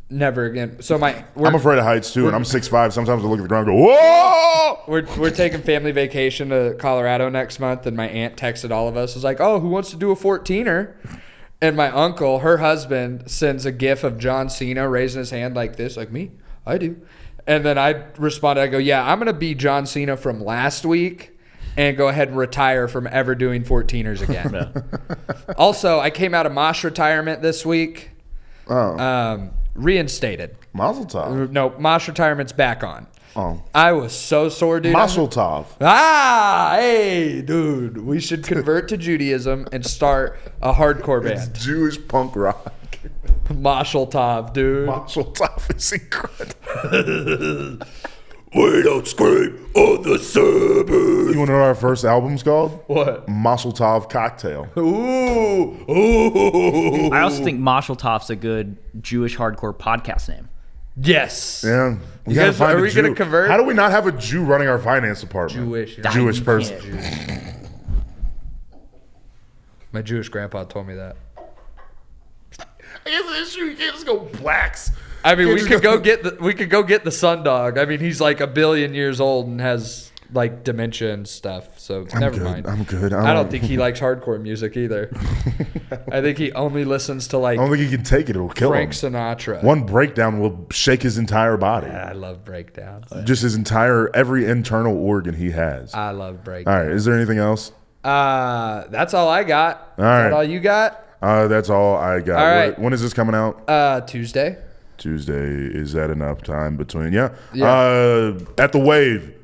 never again. So I'm afraid of heights too, and I'm 6'5". Sometimes I look at the ground and go, whoa! we're taking family vacation to Colorado next month, and my aunt texted all of us. Was like, "Oh, who wants to do a 14er?" And my uncle, her husband, sends a gif of John Cena raising his hand like this, like me. I do. And then I responded, I go, "Yeah, I'm gonna be John Cena from last week." And go ahead and retire from ever doing 14ers again. Also, I came out of Mosh retirement this week. Reinstated. Mazel tov. No, Mosh retirement's back on. Oh. I was so sore, dude. Mazel tov. Ah, hey, dude. We should convert to Judaism and start a hardcore band. Jewish punk rock. Mashal Tov, dude. Mazel tov is incredible. We don't scream on the suburbs. You want to know what our first album's called? What? Mazel tov Cocktail. Ooh. I also think Marshall Toff's a good Jewish hardcore podcast name. Yes. Yeah. We You gotta guys- find are a we gonna Jew. convert? How do we not have a Jew running our finance department? Jewish You person. can't. My Jewish grandpa told me that. I guess it's true. You can't just go blacks. I mean, You we can't could just go get the Sun Dog. I mean, he's like 1 billion years old and has like dementia and stuff. So never mind. I'm good. I don't think he likes hardcore music either. I think he only listens to like I don't think he can take it. It'll kill Frank him. Sinatra. One breakdown will shake his entire body. Yeah, I love breakdowns. Just his every internal organ he has. I love breakdowns. All right. Is there anything else? That's all I got. Is right. that all you got? That's all I got. All right. When is this coming out? Tuesday. Tuesday. Is that enough time between? Yeah. Yeah. At the Wave.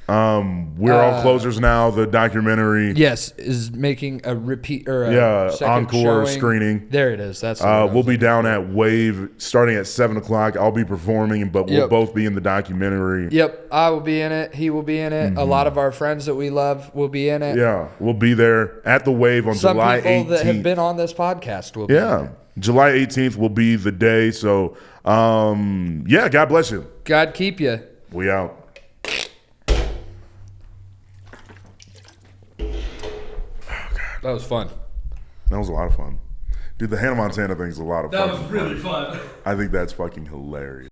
We're all closers now. The documentary. Yes, is making a repeat or a second encore showing. screening. There it is. That's what we'll be down at Wave starting at 7:00. I'll be performing, but we'll both be in the documentary. Yep, I will be in it. He will be in it. A lot of our friends that we love will be in it. Yeah, we'll be there at the Wave on Some July 18th. people that have been on this podcast will be in it. July 18th will be the day. So, God bless you. God keep you. We out. That was fun. That was a lot of fun. Dude, the Hannah Montana thing is a lot of fun. That was really fun. I think that's fucking hilarious.